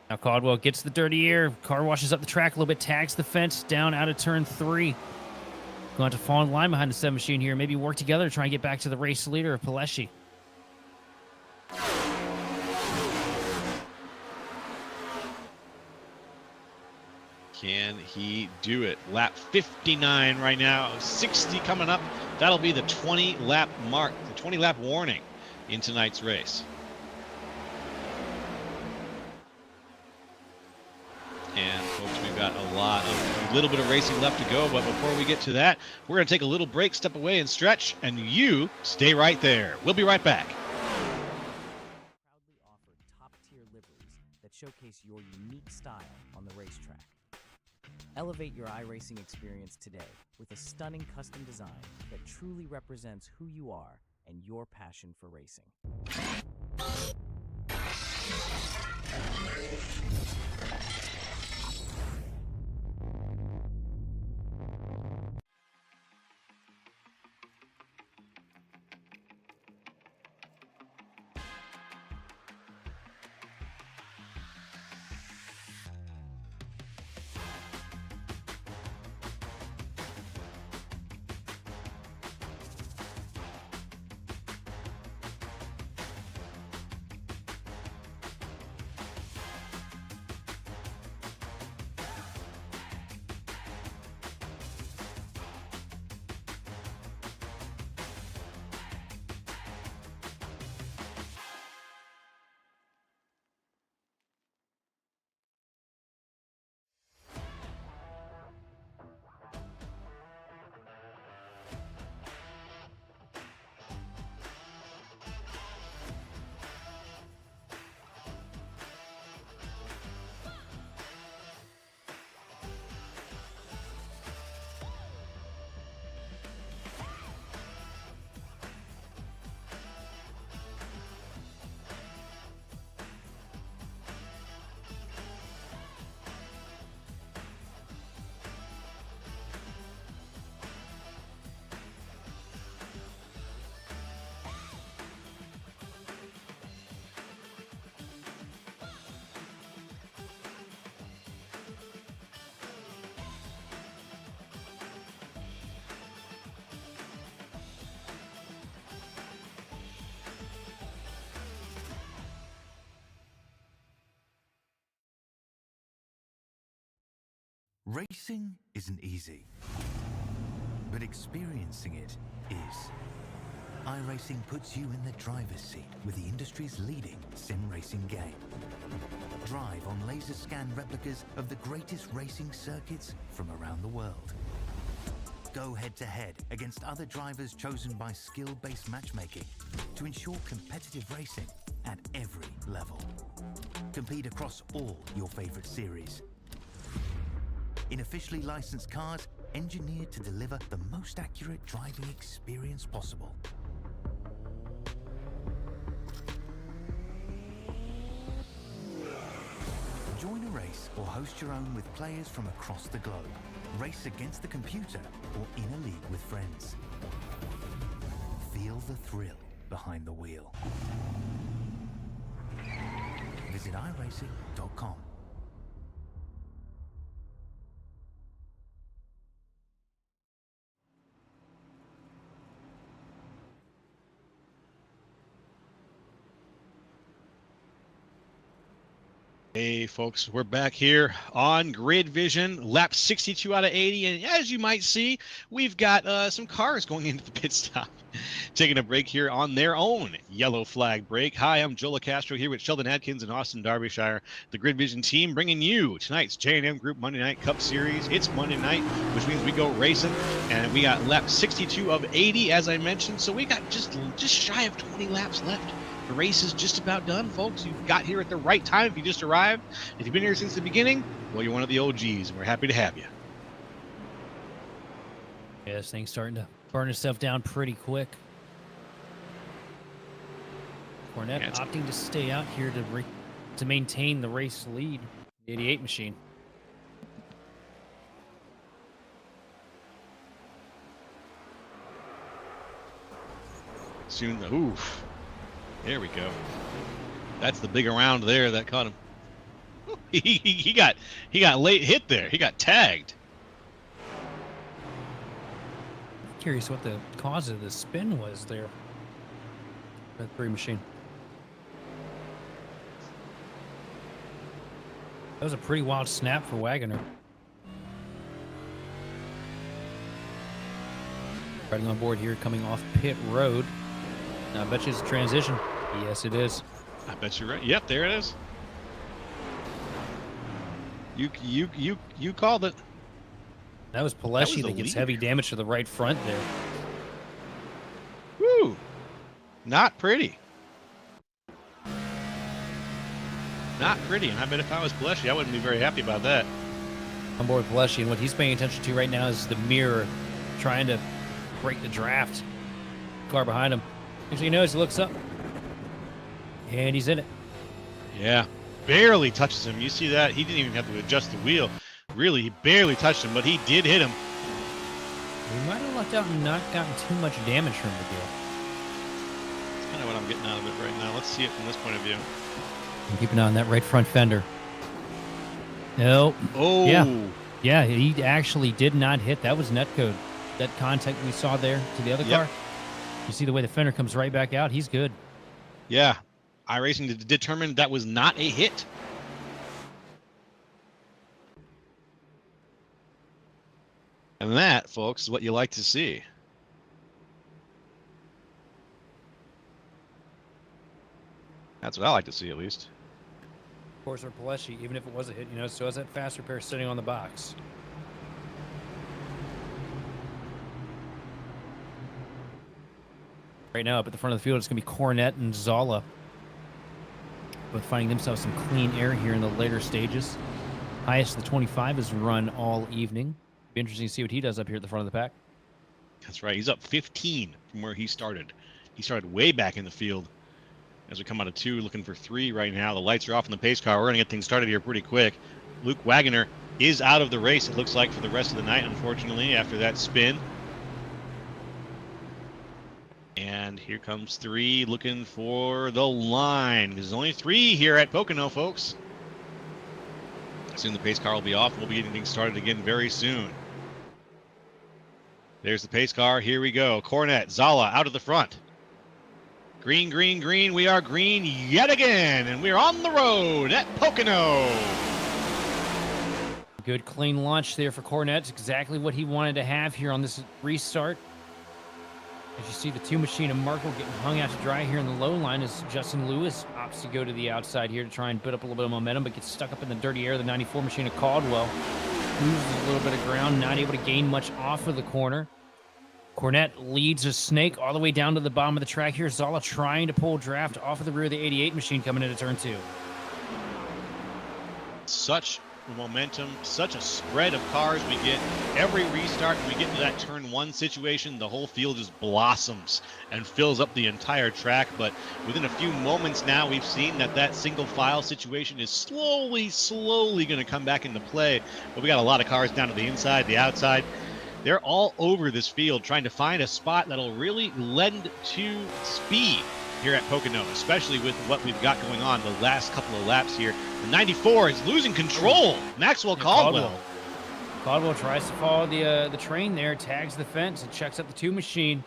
Now Caldwell gets the dirty air. Car washes up the track a little bit, tags the fence down out of turn 3. Going to fall in line behind the 7 machine here. Maybe work together to try and get back to the race leader of Pileshi. Can he do it? Lap 59 right now, 60 coming up. That'll be the 20-lap mark, the 20-lap warning in tonight's race. And folks, we've got a little bit of racing left to go, but before we get to that, we're going to take a little break, step away and stretch, and you stay right there. We'll be right back. Proudly offered top-tier liveries that showcase your unique style on the racetrack. Elevate your iRacing experience today with a stunning custom design that truly represents who you are and your passion for racing. Racing isn't easy, but experiencing it is. iRacing puts you in the driver's seat with the industry's leading sim racing game. Drive on laser scan replicas of the greatest racing circuits from around the world. Go head-to-head against other drivers chosen by skill-based matchmaking to ensure competitive racing at every level. Compete across all your favorite series. In officially licensed cars, engineered to deliver the most accurate driving experience possible. Join a race or host your own with players from across the globe. Race against the computer or in a league with friends. Feel the thrill behind the wheel. Visit iRacing.com. Hey folks, we're back here on Grid Vision, lap 62 out of 80, and as you might see, we've got some cars going into the pit stop, taking a break here on their own yellow flag break. Hi, I'm Joe LaCastro here with Sheldon Adkins and Austin Derbyshire, the Grid Vision team, bringing you tonight's J&M Group Monday Night Cup Series. It's Monday night, which means we go racing, and we got lap 62 of 80, as I mentioned, so we got just shy of 20 laps left. The race is just about done, folks. You got here at the right time if you just arrived. If you've been here since the beginning, well, you're one of the OGs, and we're happy to have you. Yeah, this thing's starting to burn itself down pretty quick. Cornette opting to stay out here to maintain the race lead. The 88 machine. Soon, oof. There we go. That's the big around there that caught him. He got late hit there. He got tagged. Curious what the cause of the spin was there. That 3 machine. That was a pretty wild snap for Wagoner. Riding on board here, coming off pit road. Now, I bet you it's a transition. Yes, it is. I bet you're right. Yep, there it is. You called it. That was Paleshi that gets heavy damage to the right front there. Woo! Not pretty. Not pretty. And I bet if I was Paleshi, I wouldn't be very happy about that. On board with Paleshi, and what he's paying attention to right now is the mirror, trying to break the draft. Car behind him. Next thing you know, he looks up, and he's in it. Yeah, barely touches him. You see that? He didn't even have to adjust the wheel. Really, he barely touched him, but he did hit him. He might have lucked out and not gotten too much damage from the deal. That's kind of what I'm getting out of it right now. Let's see it from this point of view. I'm keeping an eye on that right front fender. No. Oh. Yeah, he actually did not hit. That was netcode. That contact we saw there to the other car. You see the way the fender comes right back out? He's good. Yeah. iRacing determined that was not a hit. And that, folks, is what you like to see. That's what I like to see, at least. Of course, our Paleshi, even if it was a hit, still has that fast repair sitting on the box. Right now, up at the front of the field, it's going to be Cornette and Zala, both finding themselves some clean air here in the later stages. Highest of the 25 is run all evening. Be interesting to see what he does up here at the front of the pack. That's right. He's up 15 from where he started. He started way back in the field. As we come out of 2, looking for 3 right now. The lights are off in the pace car. We're going to get things started here pretty quick. Luke Wagoner is out of the race, it looks like, for the rest of the night, unfortunately, after that spin. And here comes 3 looking for the line. There's only 3 here at Pocono, folks. Soon the pace car will be off. We'll be getting things started again very soon. There's the pace car. Here we go. Cornette, Zala out of the front. Green, green, green. We are green yet again. And we're on the road at Pocono. Good clean launch there for Cornette. It's exactly what he wanted to have here on this restart. As you see the two machine and Merkel getting hung out to dry here in the low line as Justin Lewis opts to go to the outside here to try and put up a little bit of momentum, but gets stuck up in the dirty air of the 94 machine of Caldwell. Loses a little bit of ground, not able to gain much off of the corner. Cornette leads a snake all the way down to the bottom of the track here. Zala trying to pull draft off of the rear of the 88 machine coming into turn 2. Such momentum, such a spread of cars. We get every restart when we get to that turn 1 situation, the whole field just blossoms and fills up the entire track. But within a few moments now, we've seen that single file situation is slowly going to come back into play. But we got a lot of cars down to the inside, the outside. They're all over this field trying to find a spot that'll really lend to speed here at Pocono, especially with what we've got going on the last couple of laps here. The 94 is losing control. Maxwell Caldwell. Caldwell tries to follow the train there, tags the fence, and checks up the 2 machine.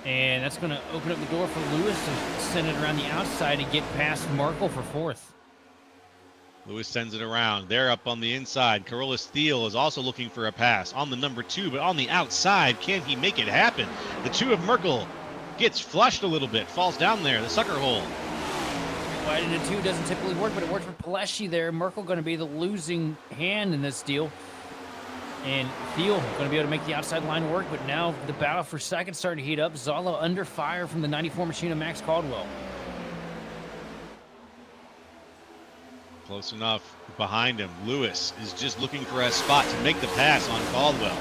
And that's going to open up the door for Lewis to send it around the outside and get past Merkel for 4th. Lewis sends it around. They're up on the inside. Corolla Steele is also looking for a pass on the number 2, but on the outside, can he make it happen? The 2 of Merkel gets flushed a little bit, falls down there, the sucker hole. Wide into 2 doesn't typically work, but it worked for Paleshi there. Merkel going to be the losing hand in this deal. And Thiel going to be able to make the outside line work, but now the battle for second starting to heat up. Zala under fire from the 94 machine of Max Caldwell. Close enough behind him. Lewis is just looking for a spot to make the pass on Caldwell.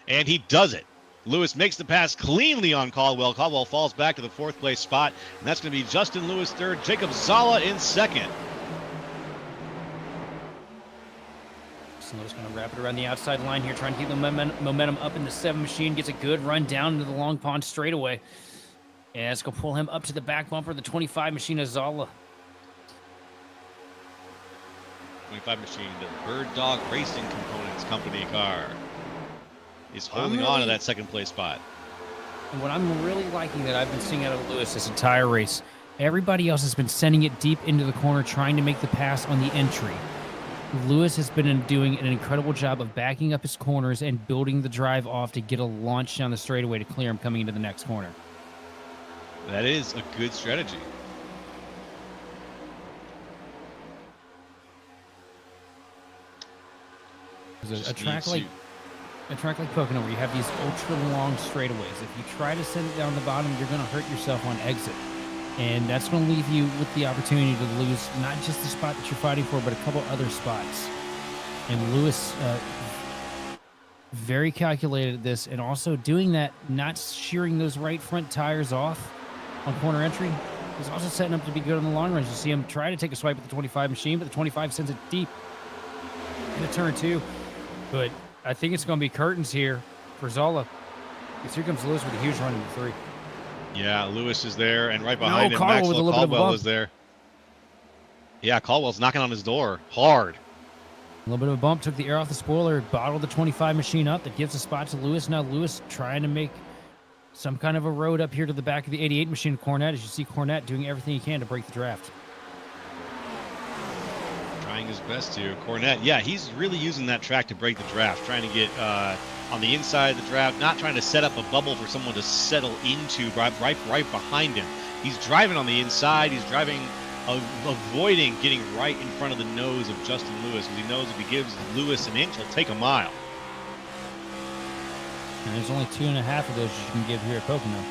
And he does it. Lewis makes the pass cleanly on Caldwell. Caldwell falls back to the 4th place spot. And that's going to be Justin Lewis 3rd, Jacob Zala in 2nd. Lewis going to wrap it around the outside line here, trying to keep the momentum up in the 7 machine. Gets a good run down into the Long Pond straightaway. And it's going to pull him up to the back bumper of the 25 machine of Zala. 25 machine, the Bird Dog Racing Components Company car, is holding on to that 2nd place spot. And what I'm really liking that I've been seeing out of Lewis this entire race, everybody else has been sending it deep into the corner, trying to make the pass on the entry. Lewis has been doing an incredible job of backing up his corners and building the drive off to get a launch down the straightaway to clear him coming into the next corner. That is a good strategy. A track like Pocono, where you have these ultra long straightaways, if you try to send it down the bottom, you're going to hurt yourself on exit, and that's going to leave you with the opportunity to lose not just the spot that you're fighting for, but a couple other spots. And Lewis very calculated at this, and also doing that, not shearing those right front tires off on corner entry, is also setting up to be good in the long run. You see him try to take a swipe at the 25 machine, but the 25 sends it deep into turn 2. But I think it's going to be curtains here for Zala. Because here comes Lewis with a huge run into 3. Yeah, Lewis is there, and right behind him, Caldwell Maxwell Caldwell is there. Yeah, Caldwell's knocking on his door hard. A little bit of a bump, took the air off the spoiler, bottled the 25 machine up. That gives a spot to Lewis. Now Lewis trying to make some kind of a road up here to the back of the 88 machine of Cornette. As you see Cornette doing everything he can to break the draft. Trying his best to. Cornette, yeah, he's really using that track to break the draft, trying to get on the inside of the draft, not trying to set up a bubble for someone to settle into right behind him. He's driving on the inside. He's driving, avoiding getting right in front of the nose of Justin Lewis, because he knows if he gives Lewis an inch, he'll take a mile. And there's only 2.5 of those you can give here at Pocono.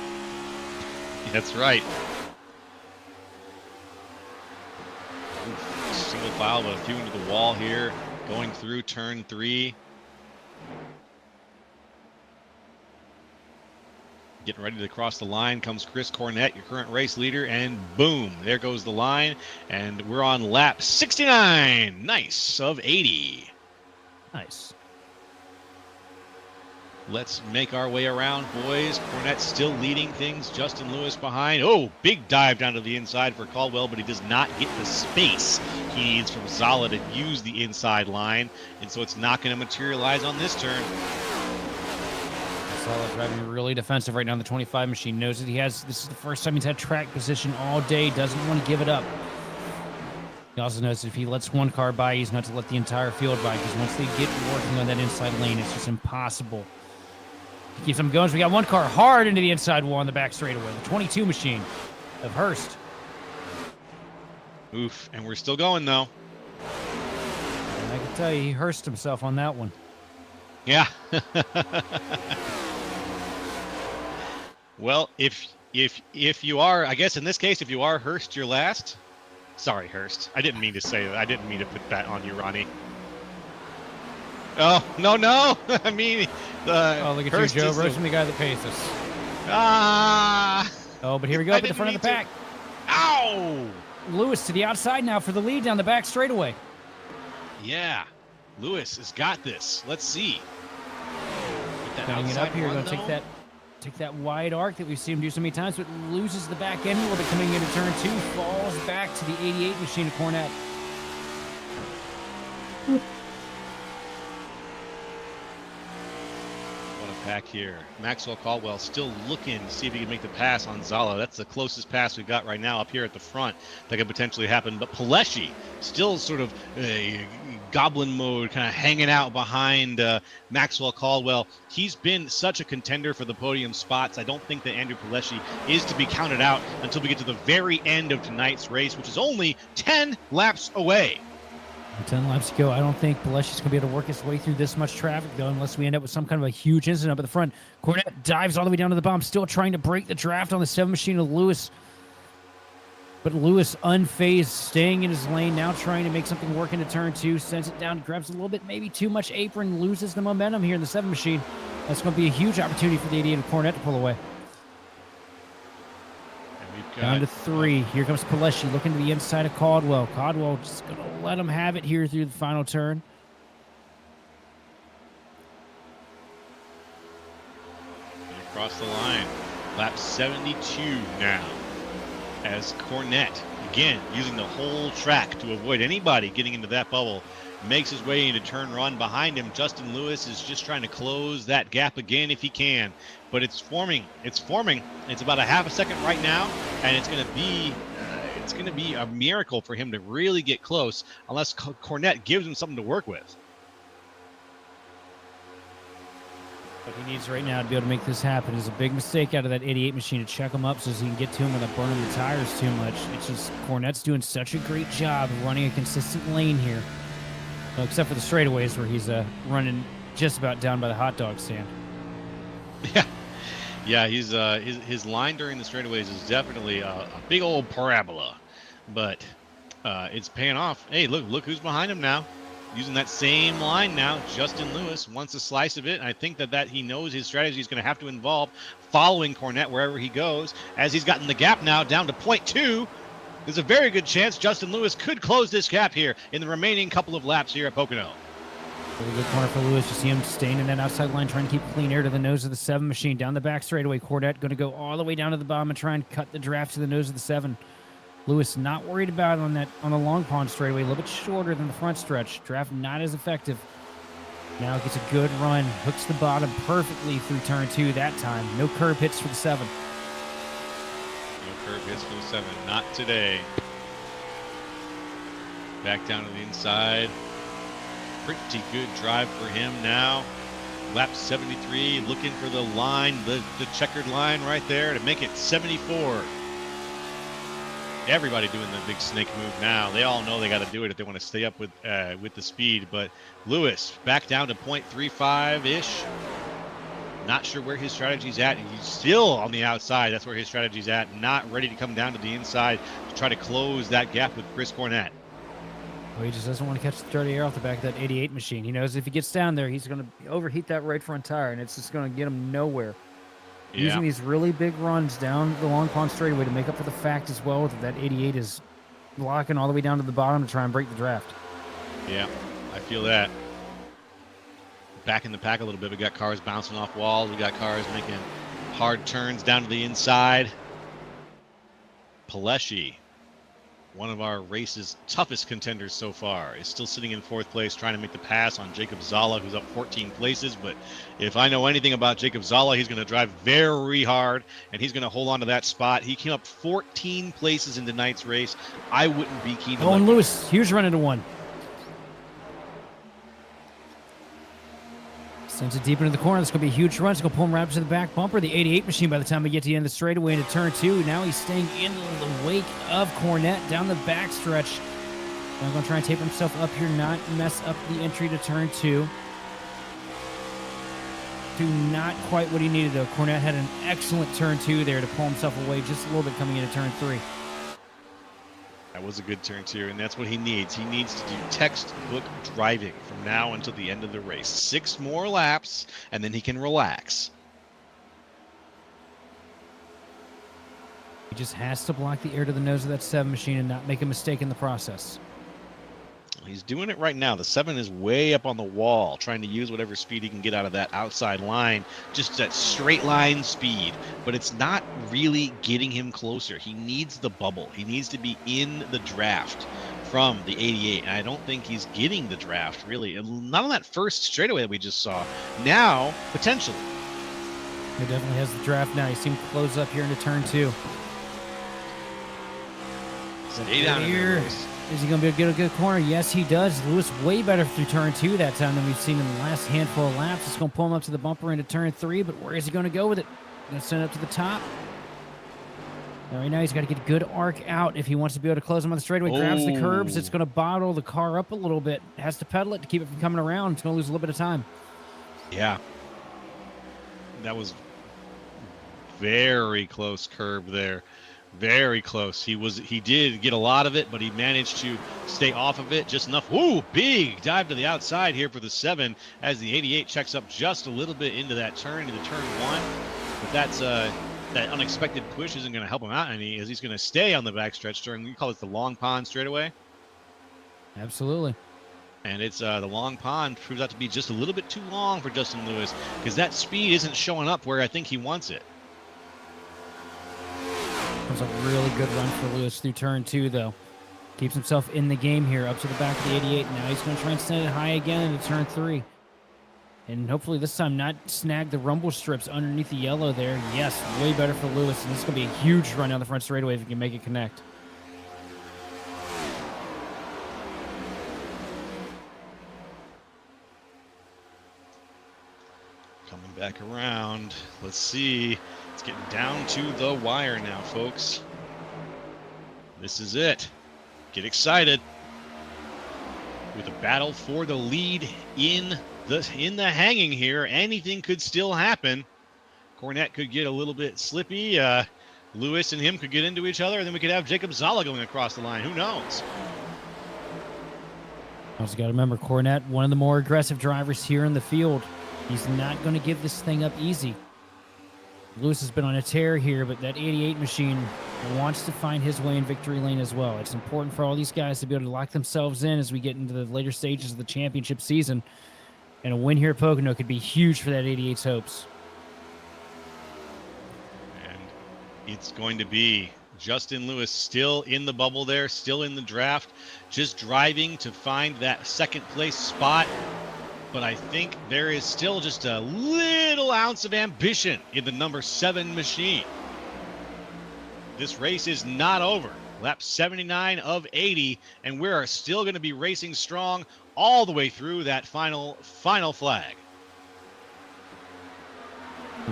That's right. Single file, but a few into the wall here, going through turn 3. Getting ready to cross the line comes Chris Cornette, your current race leader, and boom, there goes the line, and we're on lap 69. Nice, of 80. Nice. Let's make our way around, boys. Cornette still leading things. Justin Lewis behind. Oh, big dive down to the inside for Caldwell, but he does not get the space he needs from Zala to use the inside line, and so it's not going to materialize on this turn. Zala driving really defensive right now on the 25 machine. Knows that this is the first time he's had track position all day. Doesn't want to give it up. He also knows that if he lets one car by, he's not to let the entire field by, because once they get working on that inside lane, it's just impossible He keeps them going. So we got one car hard into the inside wall on the back straightaway. The 22 machine of Hurst. Oof, and we're still going, though. And I can tell you, he Hurst himself on that one. Yeah. Well, if you are, I guess in this case, if you are Hurst, you're last. Sorry, Hurst. I didn't mean to say that. I didn't mean to put that on you, Ronnie. Oh, no. I mean, oh, look at Hurst you, Joe. is Roasting the guy that pays us. Ah. Oh, but here we go up at the front of the pack. Ow! Lewis to the outside now for the lead down the back straightaway. Yeah. Lewis has got this. Let's see. Cutting it up here. Going to take that wide arc that we've seen him do so many times, but loses the back end a little bit coming into turn 2. Falls back to the 88 machine of Cornette. Back here. Maxwell Caldwell still looking to see if he can make the pass on Zala. That's the closest pass we've got right now up here at the front that could potentially happen. But Pileshi still sort of goblin mode, kind of hanging out behind Maxwell Caldwell. He's been such a contender for the podium spots. I don't think that Andrew Pileshi is to be counted out until we get to the very end of tonight's race, which is only 10 laps away. 10 laps to go. I don't think Pileshi's going to be able to work his way through this much traffic, though, unless we end up with some kind of a huge incident up at the front. Cornette dives all the way down to the bottom, still trying to break the draft on the 7 machine of Lewis. But Lewis unfazed, staying in his lane, now trying to make something work into turn 2, sends it down, grabs a little bit, maybe too much apron, loses the momentum here in the 7 machine. That's going to be a huge opportunity for the 88 of Cornette to pull away. Down to 3. Here comes Pileshi looking to the inside of Caldwell. Caldwell just going to let him have it here through the final turn. Across the line. Lap 72 now. As Cornette, again, using the whole track to avoid anybody getting into that bubble, makes his way into turn 1 behind him. Justin Lewis is just trying to close that gap again if he can. But it's forming. It's about a half a second right now, and it's going to be a miracle for him to really get close unless Cornette gives him something to work with. What he needs right now to be able to make this happen is a big mistake out of that 88 machine to check him up so he can get to him without burning the tires too much. It's just Cornette's doing such a great job of running a consistent lane here. Well, except for the straightaways where he's running just about down by the hot dog stand. Yeah, he's his line during the straightaways is definitely a big old parabola, but it's paying off. Hey, look who's behind him now, using that same line now. Justin Lewis wants a slice of it, and I think that he knows his strategy is going to have to involve following Cornette wherever he goes. As he's gotten the gap now down to 0.2, there's a very good chance Justin Lewis could close this gap here in the remaining couple of laps here at Pocono. Really good corner for Lewis. You see him staying in that outside line, trying to keep clean air to the nose of the 7 machine. Down the back straightaway, Cornette going to go all the way down to the bottom and try and cut the draft to the nose of the 7. Lewis not worried about it on the long pond straightaway, a little bit shorter than the front stretch. Draft not as effective. Now gets a good run, hooks the bottom perfectly through turn 2 that time. No curb hits for the 7. No curb hits for the 7, not today. Back down to the inside. Pretty good drive for him now. Lap 73, looking for the line, the checkered line right there to make it 74. Everybody doing the big snake move now. They all know they got to do it if they want to stay up with the speed. But Lewis back down to 0.35-ish. Not sure where his strategy's at. He's still on the outside. That's where his strategy's at. Not ready to come down to the inside to try to close that gap with Chris Cornette. Well, he just doesn't want to catch the dirty air off the back of that 88 machine. He knows if he gets down there, he's going to overheat that right front tire, and it's just going to get him nowhere. Yeah. Using these really big runs down the long pond straightaway to make up for the fact as well that 88 is blocking all the way down to the bottom to try and break the draft. Yeah, I feel that. Back in the pack a little bit. We got cars bouncing off walls. We got cars making hard turns down to the inside. Pileshi, one of our race's toughest contenders so far, is still sitting in 4th place trying to make the pass on Jacob Zala, who's up 14 places. But if I know anything about Jacob Zala, he's going to drive very hard, and he's going to hold on to that spot. He came up 14 places in tonight's race. I wouldn't be keen to and Lewis, huge run into 1. Sends it deep into the corner. This going to be a huge run. It's going to pull him right up to the back bumper. The 88 machine by the time we get to the end of the straightaway into turn 2. Now he's staying in the wake of Cornette down the back stretch. Now going to try and taper himself up here, not mess up the entry to turn 2. Not quite what he needed, though. Cornette had an excellent turn 2 there to pull himself away just a little bit coming into turn 3. That was a good turn 2, and that's what he needs. He needs to do textbook driving from now until the end of the race. 6 more laps, and then he can relax. He just has to block the air to the nose of that 7 machine and not make a mistake in the process. He's doing it right now. The 7 is way up on the wall, trying to use whatever speed he can get out of that outside line, just that straight line speed. But it's not really getting him closer. He needs the bubble. He needs to be in the draft from the 88, and I don't think he's getting the draft, really. Not on that first straightaway that we just saw. Now, potentially. He definitely has the draft now. He seemed to close up here into turn 2. Stay down here. Is he going to be able to get a good corner? Yes, he does. Lewis way better through turn 2 that time than we've seen in the last handful of laps. It's going to pull him up to the bumper into turn 3, but where is he going to go with it? Going to send it up to the top. Now, right now, he's got to get a good arc out if he wants to be able to close him on the straightaway. Grabs the curbs. It's going to bottle the car up a little bit. Has to pedal it to keep it from coming around. It's going to lose a little bit of time. Yeah. That was very close curve there. Very close. He did get a lot of it, but he managed to stay off of it just enough. Woo! Big dive to the outside here for the 7 as the 88 checks up just a little bit into that turn, into turn 1. But that's that unexpected push isn't going to help him out any, as he's going to stay on the backstretch during, we call it the long pond straightaway. Absolutely. And it's the long pond proves out to be just a little bit too long for Justin Lewis, because that speed isn't showing up where I think he wants it. That was a really good run for Lewis through turn 2, though. Keeps himself in the game here, up to the back of the 88. Now he's going to try and send it high again into turn 3. And hopefully this time not snag the rumble strips underneath the yellow there. Yes, way better for Lewis. And this is going to be a huge run down the front straightaway if he can make it connect. Coming back around. Let's see. It's getting down to the wire now, folks. This is it. Get excited. With a battle for the lead in the hanging here, anything could still happen. Cornette could get a little bit slippy. Lewis and him could get into each other, and then we could have Jacob Zala going across the line. Who knows? Also got to remember, Cornette, one of the more aggressive drivers here in the field. He's not going to give this thing up easy. Lewis has been on a tear here, but that 88 machine wants to find his way in victory lane as well. It's important for all these guys to be able to lock themselves in as we get into the later stages of the championship season. And a win here at Pocono could be huge for that 88's hopes. And it's going to be Justin Lewis still in the bubble there, still in the draft, just driving to find that second place spot. But I think there is still just a little ounce of ambition in the number 7 machine. This race is not over. Lap 79 of 80, and we are still going to be racing strong all the way through that final flag.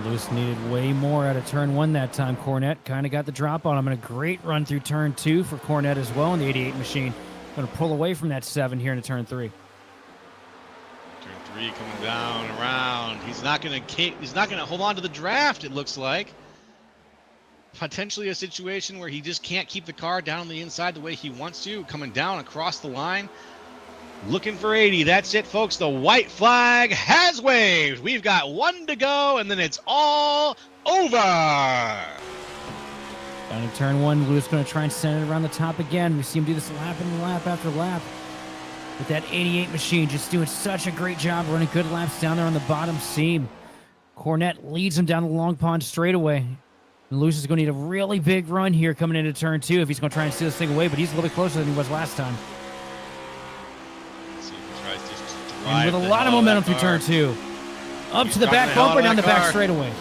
Lewis needed way more out of turn 1 that time. Cornette kind of got the drop on him, and a great run through turn 2 for Cornette as well in the 88 machine. Going to pull away from that 7 here into turn 3. Turn 3 coming down around. He's not going to hold on to the draft, it looks like. Potentially a situation where he just can't keep the car down on the inside the way he wants to, coming down across the line. Looking for 80. That's it, folks. The white flag has waved. We've got 1 to go, and then it's all over. Down in turn 1, Lewis going to try and send it around the top again. We see him do this lap and lap after lap. With that 88 machine just doing such a great job running good laps down there on the bottom seam. Cornette leads him down the long pond straightaway. And Lewis is going to need a really big run here coming into turn 2 if he's going to try and steal this thing away, but he's a little bit closer than he was last time. See if he tries to And with a lot of momentum through turn 2. Up to the back bumper, down the back straightaway.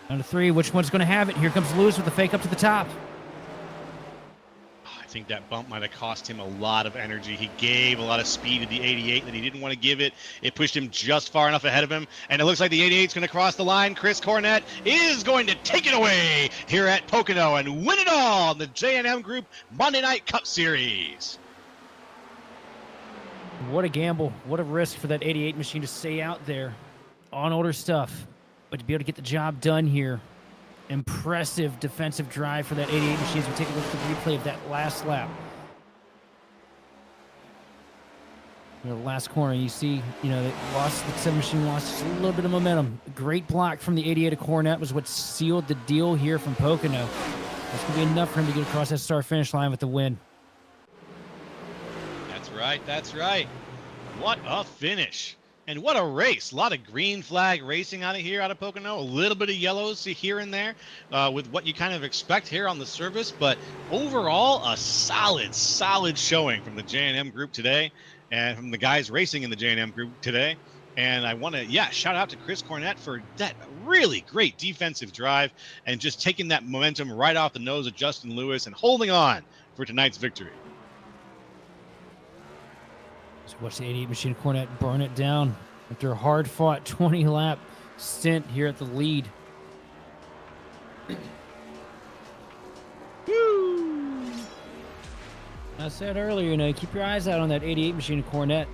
Down to 3, which one's going to have it? Here comes Lewis with the fake up to the top. think that bump might have cost him a lot of energy. He gave a lot of speed to the 88 that he didn't want to give it. It pushed him just far enough ahead of him, and it looks like the 88 is going to cross the line. Chris Cornett is going to take it away here at Pocono and win it all in the J&M Group Monday Night Cup Series. What a gamble. What a risk for that 88 machine to stay out there on older stuff, but to be able to get the job done here. Impressive defensive drive for that 88 machine as we take a look at the replay of that last lap. The last corner, you see, the 7 machine lost just a little bit of momentum. Great block from the 88 of Cornett was what sealed the deal here from Pocono. That's going to be enough for him to get across that start finish line with the win. That's right. What a finish. And what a race. A lot of green flag racing out of Pocono. A little bit of yellows here and there with what you kind of expect here on the surface. But overall, a solid showing from the J&M Group today and from the guys racing in the J&M Group today. And I want to, shout out to Chris Cornett for that really great defensive drive and just taking that momentum right off the nose of Justin Lewis and holding on for tonight's victory. Just watch the 88 machine Cornett burn it down after a hard-fought 20-lap stint here at the lead. Woo! I said earlier, keep your eyes out on that 88 machine Cornett.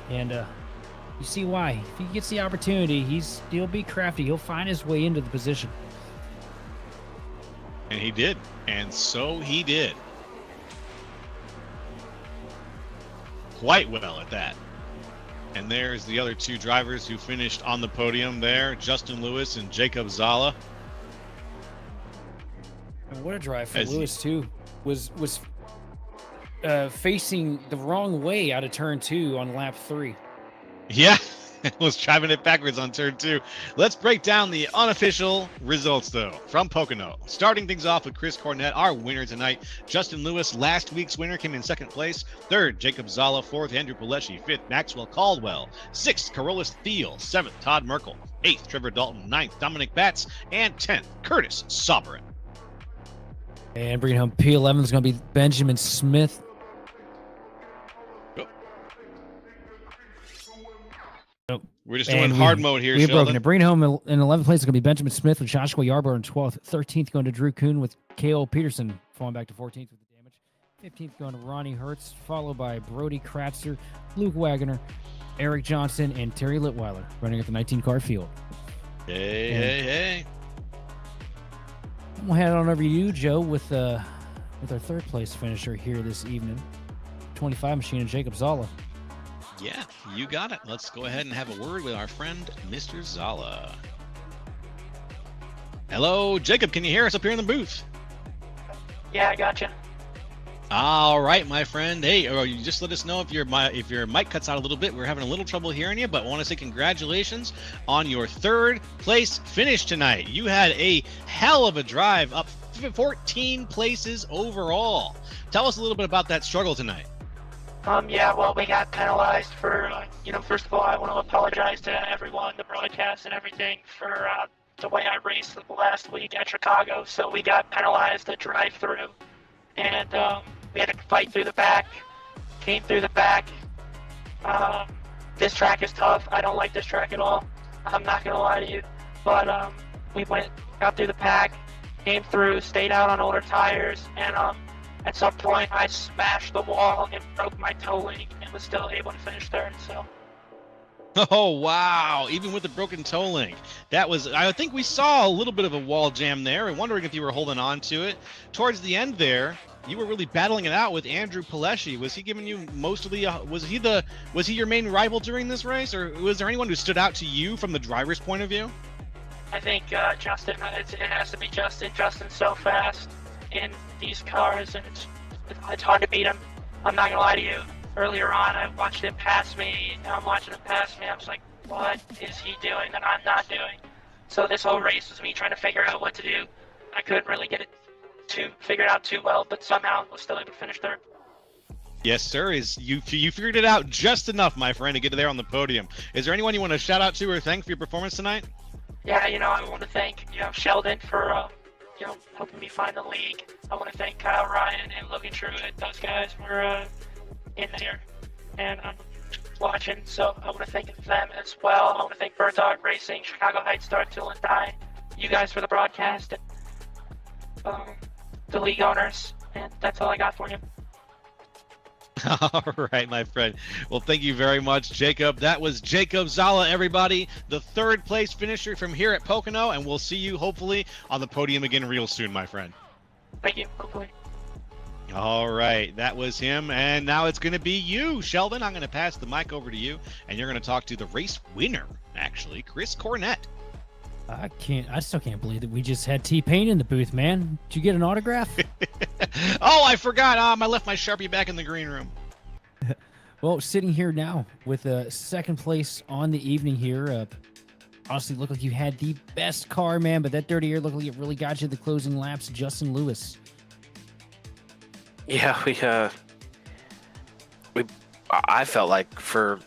And you see why. If he gets the opportunity, he'll be crafty. He'll find his way into the position. And he did. And so he did. Quite well at that. And there's the other two drivers who finished on the podium there, Justin Lewis and Jacob Zala. And what a drive for Lewis too. Was facing the wrong way out of turn 2 on lap 3. Yeah, was driving it backwards on turn 2. Let's break down the unofficial results, though, from Pocono. Starting things off with Chris Cornett, our winner tonight. Justin Lewis, last week's winner, came in 2nd place. 3rd, Jacob Zala. 4th, Andrew Pileshi. 5th, Maxwell Caldwell. 6th, Carolus Thiel. 7th, Todd Merkel. 8th, Trevor Dalton. 9th, Dominic Batts. And 10th, Curtis Sovereign. And bringing home P11 is going to be Benjamin Smith. We're just doing hard mode here, We've Sheldon. broken it. Bringing home in 11th place is going to be Benjamin Smith with Joshua Yarborough in 12th. 13th going to Drew Kuhn with K.O. Peterson, falling back to 14th with the damage. 15th going to Ronnie Hertz, followed by Brody Kratzer, Luke Wagner, Eric Johnson, and Terry Litweiler, running at the 19-car field. Hey. We'll head on over to you, Joe, with our 3rd place finisher here this evening. 25 machine and Jacob Zala. Yeah, you got it. Let's go ahead and have a word with our friend, Mr. Zala. Hello, Jacob. Can you hear us up here in the booth? Yeah, I got you. All right, my friend. Hey, you just let us know if your mic cuts out a little bit. We're having a little trouble hearing you, but I want to say congratulations on your 3rd place finish tonight. You had a hell of a drive, up 14 places overall. Tell us a little bit about that struggle tonight. Yeah, well, we got penalized for, first of all, I want to apologize to everyone, the broadcast and everything, for the way I raced the last week at Chicago. So we got penalized to drive through, and we had to fight through the back, came through the back. This track is tough. I don't like this track at all. I'm not going to lie to you. But we got through the pack, came through, stayed out on older tires, and at some point, I smashed the wall and broke my toe link and was still able to finish 3rd. So. Oh, wow. Even with the broken toe link. I think we saw a little bit of a wall jam there and wondering if you were holding on to it. Towards the end there, you were really battling it out with Andrew Pileshi. Was he giving you most of the, was he your main rival during this race, or was there anyone who stood out to you from the driver's point of view? I think Justin, it has to be Justin. Justin's so fast in these cars, and it's hard to beat him. I'm not gonna lie to you. Earlier on, I watched him pass me. I'm watching him pass me. I was like, what is he doing that I'm not doing? So this whole race was me trying to figure out what to do. I couldn't really get it figured out too well, but somehow I was still able to finish 3rd. Yes, sir. You figured it out just enough, my friend, to get there on the podium. Is there anyone you want to shout out to or thank for your performance tonight? Yeah, I want to thank Sheldon for helping me find the league. I want to thank Kyle Ryan and Logan Truitt. Those guys were in there and watching, so I want to thank them as well. I want to thank Bird Dog Racing, Chicago Heights, Start Till and Die, you guys for the broadcast, and the league owners, and that's all I got for you. All right, my friend. Well, thank you very much, Jacob. That was Jacob Zala, everybody, the third place finisher from here at Pocono, and we'll see you hopefully on the podium again real soon, my friend. Thank you. Hopefully. All right, that was him, and now it's going to be you, Sheldon. I'm going to pass the mic over to you, and you're going to talk to the race winner, actually, Chris Cornett. I still can't believe that we just had T-Pain in the booth, man. Did you get an autograph? Oh, I forgot. I left my Sharpie back in the green room. Well, sitting here now with second place on the evening here. Honestly, looked like you had the best car, man, but that dirty air looked like it really got you the closing laps. Justin Lewis. Yeah, I felt like for,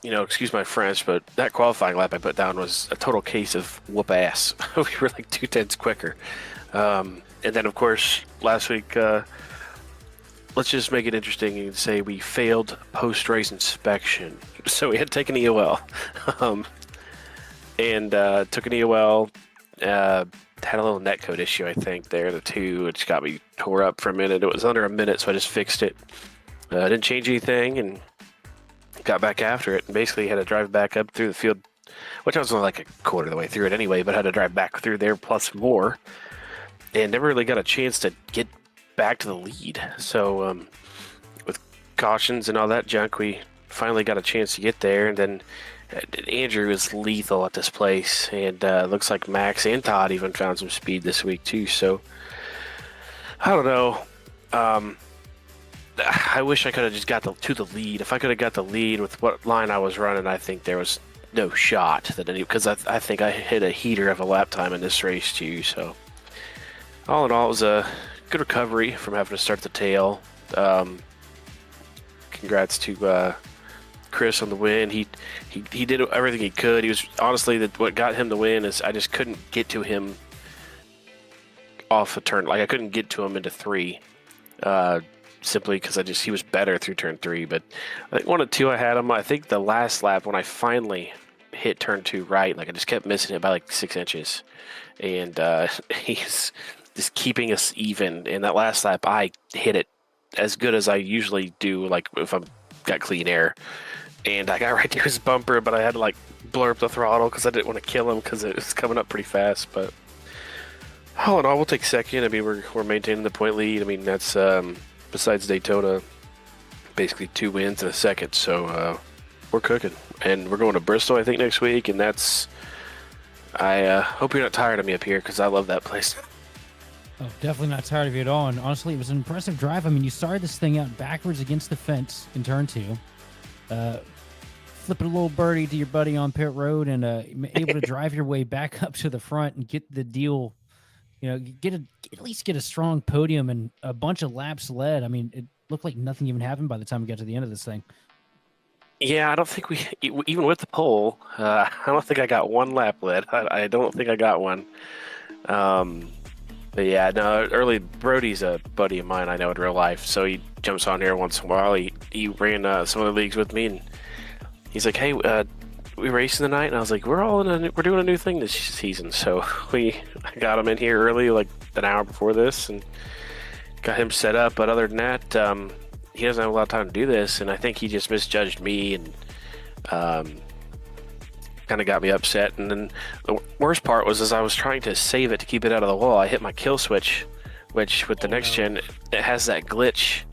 excuse my French, but that qualifying lap I put down was a total case of whoop ass. We were like 2/10 quicker. And then, of course, last week, let's just make it interesting and say we failed post-race inspection. So we had taken EOL. And took an EOL, had a little netcode issue, I think, there, the two, which got me tore up for a minute. It was under a minute, so I just fixed it. Didn't change anything, and got back after it, and basically had to drive back up through the field, which I was only like a quarter of the way through it anyway, but had to drive back through there plus more, and never really got a chance to get back to the lead. So with cautions and all that junk, we finally got a chance to get there, and then Andrew is lethal at this place, and looks like Max and Todd even found some speed this week too. So I don't know. I wish I could have just got to the lead. If I could have got the lead with what line I was running, I think there was no shot that because I think I hit a heater of a lap time in this race too. So all in all, it was a good recovery from having to start the tail. Congrats to Chris on the win. He did everything he could. He was honestly what got him the win is I just couldn't get to him off a turn. Like I couldn't get to him into 3, simply because he was better through turn 3. But I think 1 and 2 I had him. I think the last lap when I finally hit turn 2 right, like I just kept missing it by like 6 inches, and he's just keeping us even. And that last lap I hit it as good as I usually do, like if I'm got clean air. And I got right to his bumper, but I had to like blur up the throttle because I didn't want to kill him because it was coming up pretty fast. But all in all, we'll take second. I mean, we're maintaining the point lead. I mean, that's besides Daytona, basically 2 wins and a second. So we're cooking, and we're going to Bristol, I think, next week. And that's I hope you're not tired of me up here because I love that place. Oh, definitely not tired of you at all. And honestly, it was an impressive drive. I mean, you started this thing out backwards against the fence in turn 2. Flipping a little birdie to your buddy on pit road, and able to drive your way back up to the front and get the deal, at least get a strong podium and a bunch of laps led. I mean, it looked like nothing even happened by the time we got to the end of this thing. Yeah, I don't think even with the pole, I don't think I got 1 lap led. I don't think I got one. But yeah, no, early Brody's a buddy of mine I know in real life, so he jumps on here once in a while. He ran some of the leagues with me, and he's like, "Hey, we racing tonight?" And I was like, "We're doing a new thing this season." So I got him in here early, like an hour before this, and got him set up. But other than that, he doesn't have a lot of time to do this, and I think he just misjudged me and kind of got me upset. And then the worst part was as I was trying to save it to keep it out of the wall, I hit my kill switch, which with the next gen, it has that glitch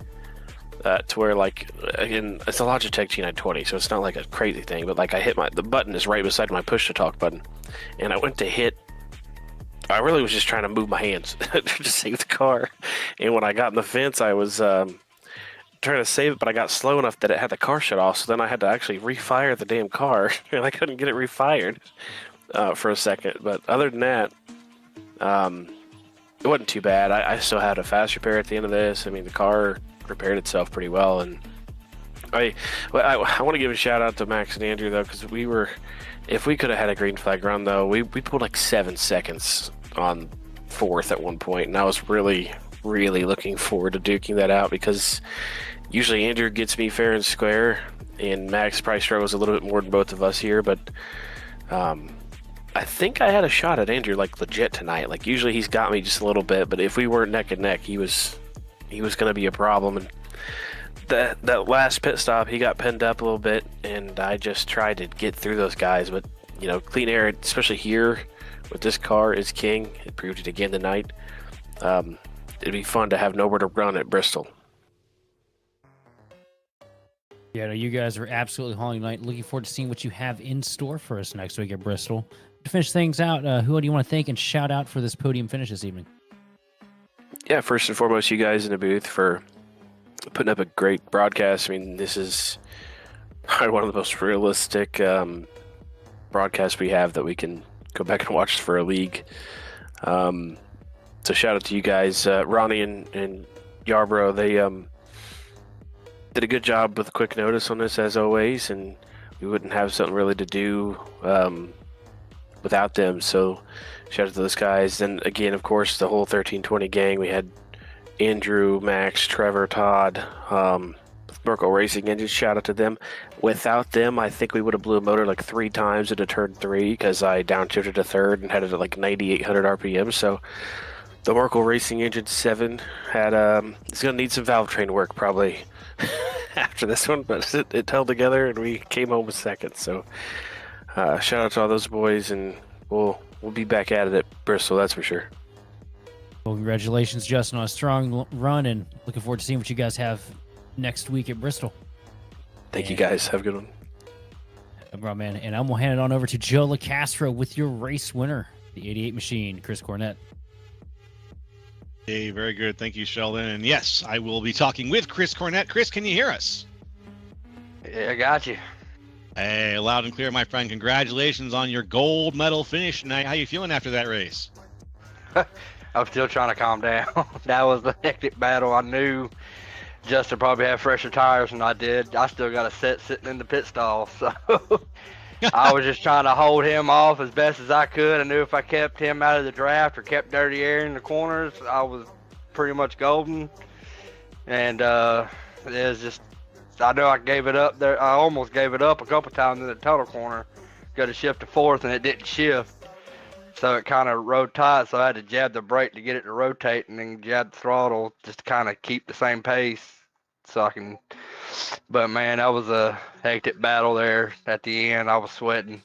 to where, like, again, it's a Logitech G920, so it's not like a crazy thing, but like I hit the button is right beside my push to talk button, and I went to hit. I really was just trying to move my hands to save the car, and when I got in the fence, I was trying to save it, but I got slow enough that it had the car shut off, so then I had to actually refire the damn car, and I couldn't get it refired for a second. But other than that, it wasn't too bad. I still had a fast repair at the end of this. I mean, the car repaired itself pretty well, and I want to give a shout out to Max and Andrew though, because if we could have had a green flag run though, we pulled like 7 seconds on 4th at one point, and I was really, really looking forward to duking that out because usually Andrew gets me fair and square, and Max probably struggles a little bit more than both of us here, but I think I had a shot at Andrew like legit tonight. Like usually he's got me just a little bit, but if we weren't neck and neck, he was going to be a problem. And that last pit stop, he got pinned up a little bit, and I just tried to get through those guys. But clean air, especially here with this car, is king. It proved it again tonight. It'd be fun to have nowhere to run at Bristol. Yeah, no, you guys are absolutely hauling tonight. Looking forward to seeing what you have in store for us next week at Bristol. To finish things out, who do you want to thank and shout out for this podium finish this evening? Yeah, first and foremost, you guys in the booth for putting up a great broadcast. I mean, this is probably one of the most realistic broadcasts we have that we can go back and watch for a league. So shout out to you guys. Ronnie and Yarbrough, they did a good job with quick notice on this as always, and we wouldn't have something really to do without them. So shout out to those guys. And again, of course, the whole 1320 gang. We had Andrew, Max, Trevor, Todd, Merkle Racing Engine. Shout out to them. Without them, I think we would have blew a motor like 3 times into turn 3 because I downshifted to 3rd and had it at like 9,800 RPM. So the Merkle Racing Engine 7 had it's going to need some valve train work probably after this one, but it held together and we came home with 2nd. So shout out to all those boys, and we'll be back at it at Bristol, that's for sure. Well, congratulations, Justin, on a strong run, and looking forward to seeing what you guys have next week at Bristol. Thank you guys. Have a good one. Bro, man. And I'm going to hand it on over to Joe LaCastro with your race winner, the 88 machine, Chris Cornett. Hey, very good. Thank you, Sheldon. And yes, I will be talking with Chris Cornett. Chris, can you hear us? Yeah, I got you. Hey, loud and clear, my friend. Congratulations on your gold medal finish tonight. How you feeling after that race? I'm still trying to calm down. That was a hectic battle. I knew Justin probably had fresher tires than I did. I still got a set sitting in the pit stall, so I was just trying to hold him off as best as I could. I knew if I kept him out of the draft or kept dirty air in the corners, I was pretty much golden. And it was just, I know I gave it up there. I almost gave it up a couple times in the tunnel corner. Got to shift to 4th, and it didn't shift. So it kind of rode tight, so I had to jab the brake to get it to rotate and then jab the throttle just to kind of keep the same pace so I can. But, man, that was a hectic battle there at the end. I was sweating.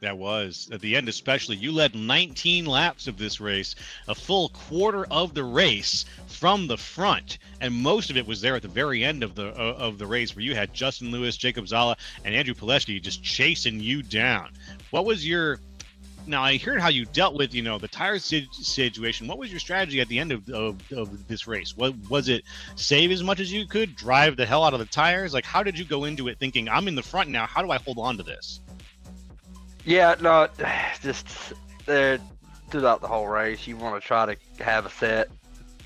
That was. At the end especially, you led 19 laps of this race, a full quarter of the race from the front, and most of it was there at the very end of the race where you had Justin Lewis, Jacob Zala, and Andrew Pileski just chasing you down. What was your... Now, I heard how you dealt with, the tire situation. What was your strategy at the end of this race? What was it? Save as much as you could, drive the hell out of the tires? Like, how did you go into it thinking, I'm in the front now, how do I hold on to this? Yeah, no, just throughout the whole race, you want to try to have a set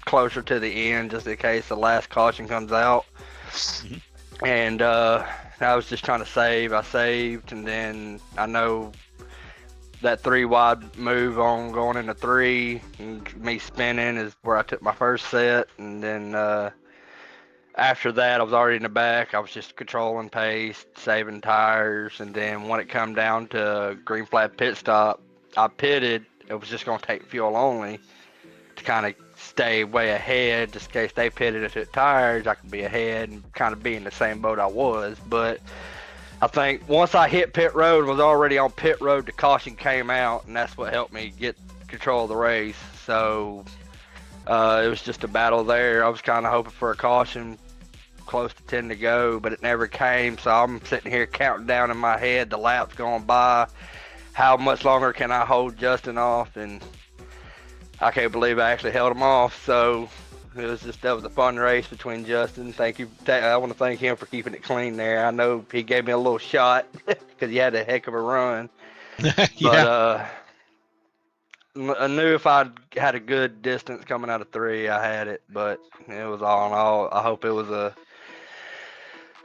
closer to the end just in case the last caution comes out. Mm-hmm. And I was just trying to save. I saved, and then I know that 3 wide move on going into 3 and me spinning is where I took my first set. And then after that, I was already in the back. I was just controlling pace, saving tires. And then when it come down to green flag pit stop, I pitted. It was just going to take fuel only to kind of stay way ahead just in case they pitted and took tires. I could be ahead and kind of be in the same boat I was. But I think once I hit pit road, was already on pit road, the caution came out, and that's what helped me get control of the race. So it was just a battle there. I was kind of hoping for a caution, close to 10 to go, but it never came. So I'm sitting here counting down in my head, the laps going by. How much longer can I hold Justin off? And I can't believe I actually held him off. So that was a fun race between Justin. Thank you. I want to thank him for keeping it clean there. I know he gave me a little shot because he had a heck of a run. Yeah. But I knew if I had a good distance coming out of 3, I had it. But it was all in all, I hope it was a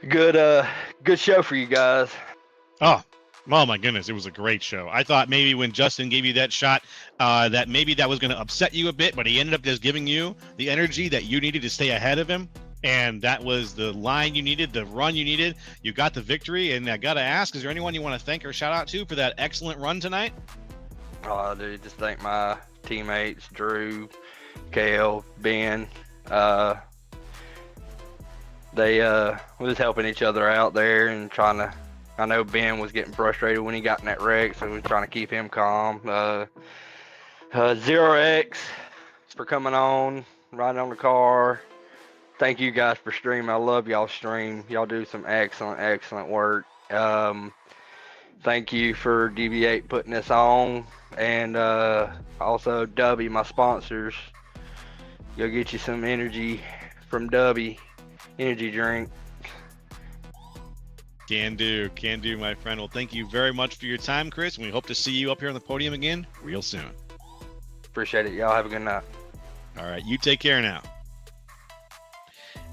good show for you guys. Oh, Oh my goodness, it was a great show. I thought maybe when Justin gave you that shot, that maybe that was going to upset you a bit, but he ended up just giving you the energy that you needed to stay ahead of him. And that was the line you needed, the run you needed. You got the victory. And I got to ask, is there anyone you want to thank or shout out to for that excellent run tonight? Oh, dude, just thank my teammates, Drew, Kale, Ben. They was helping each other out there and trying to. I know Ben was getting frustrated when he got in that wreck, so we were trying to keep him calm. 0x for coming on, riding on the car. Thank you guys for streaming. I love y'all stream. Y'all do some excellent work. Thank you for DV8 putting this on, and also Dubby, my sponsors. Go get you some energy from Dubby, energy drink. Can do, my friend. Well, thank you very much for your time, Chris, and we hope to see you up here on the podium again real soon. Appreciate it. Y'all have a good night. All right, you take care now.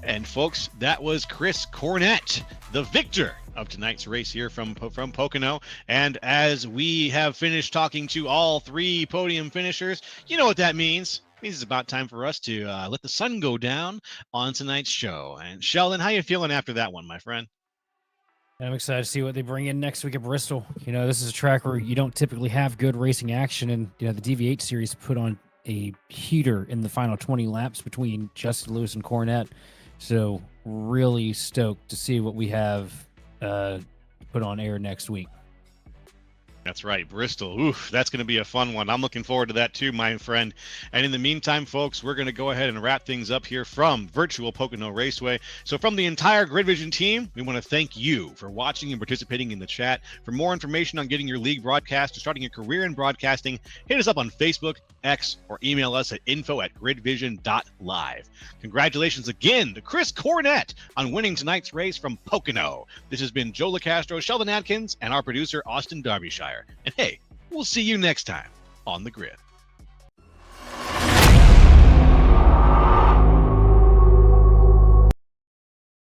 And folks, that was Chris Cornett, the victor of tonight's race here from Pocono. And as we have finished talking to all three podium finishers, you know what that means. It means it's about time for us to let the sun go down on tonight's show. And Sheldon, how you feeling after that one, my friend? I'm excited to see what they bring in next week at Bristol. You know, this is a track where you don't typically have good racing action, and you know the DV8 series put on a heater in the final 20 laps between Justin Lewis and Cornett. So really stoked to see what we have put on air next week. That's right, Bristol. Oof, that's going to be a fun one. I'm looking forward to that too, my friend. And in the meantime, folks, we're going to go ahead and wrap things up here from virtual Pocono Raceway. So from the entire Grid Vision team, we want to thank you for watching and participating in the chat. For more information on getting your league broadcast or starting a career in broadcasting, hit us up on Facebook, X, or email us at info@gridvision.live. Congratulations again to Chris Cornett on winning tonight's race from Pocono. This has been Joe LaCastro, Sheldon Atkins, and our producer, Austin Darbyshire. And hey, we'll see you next time on the grid.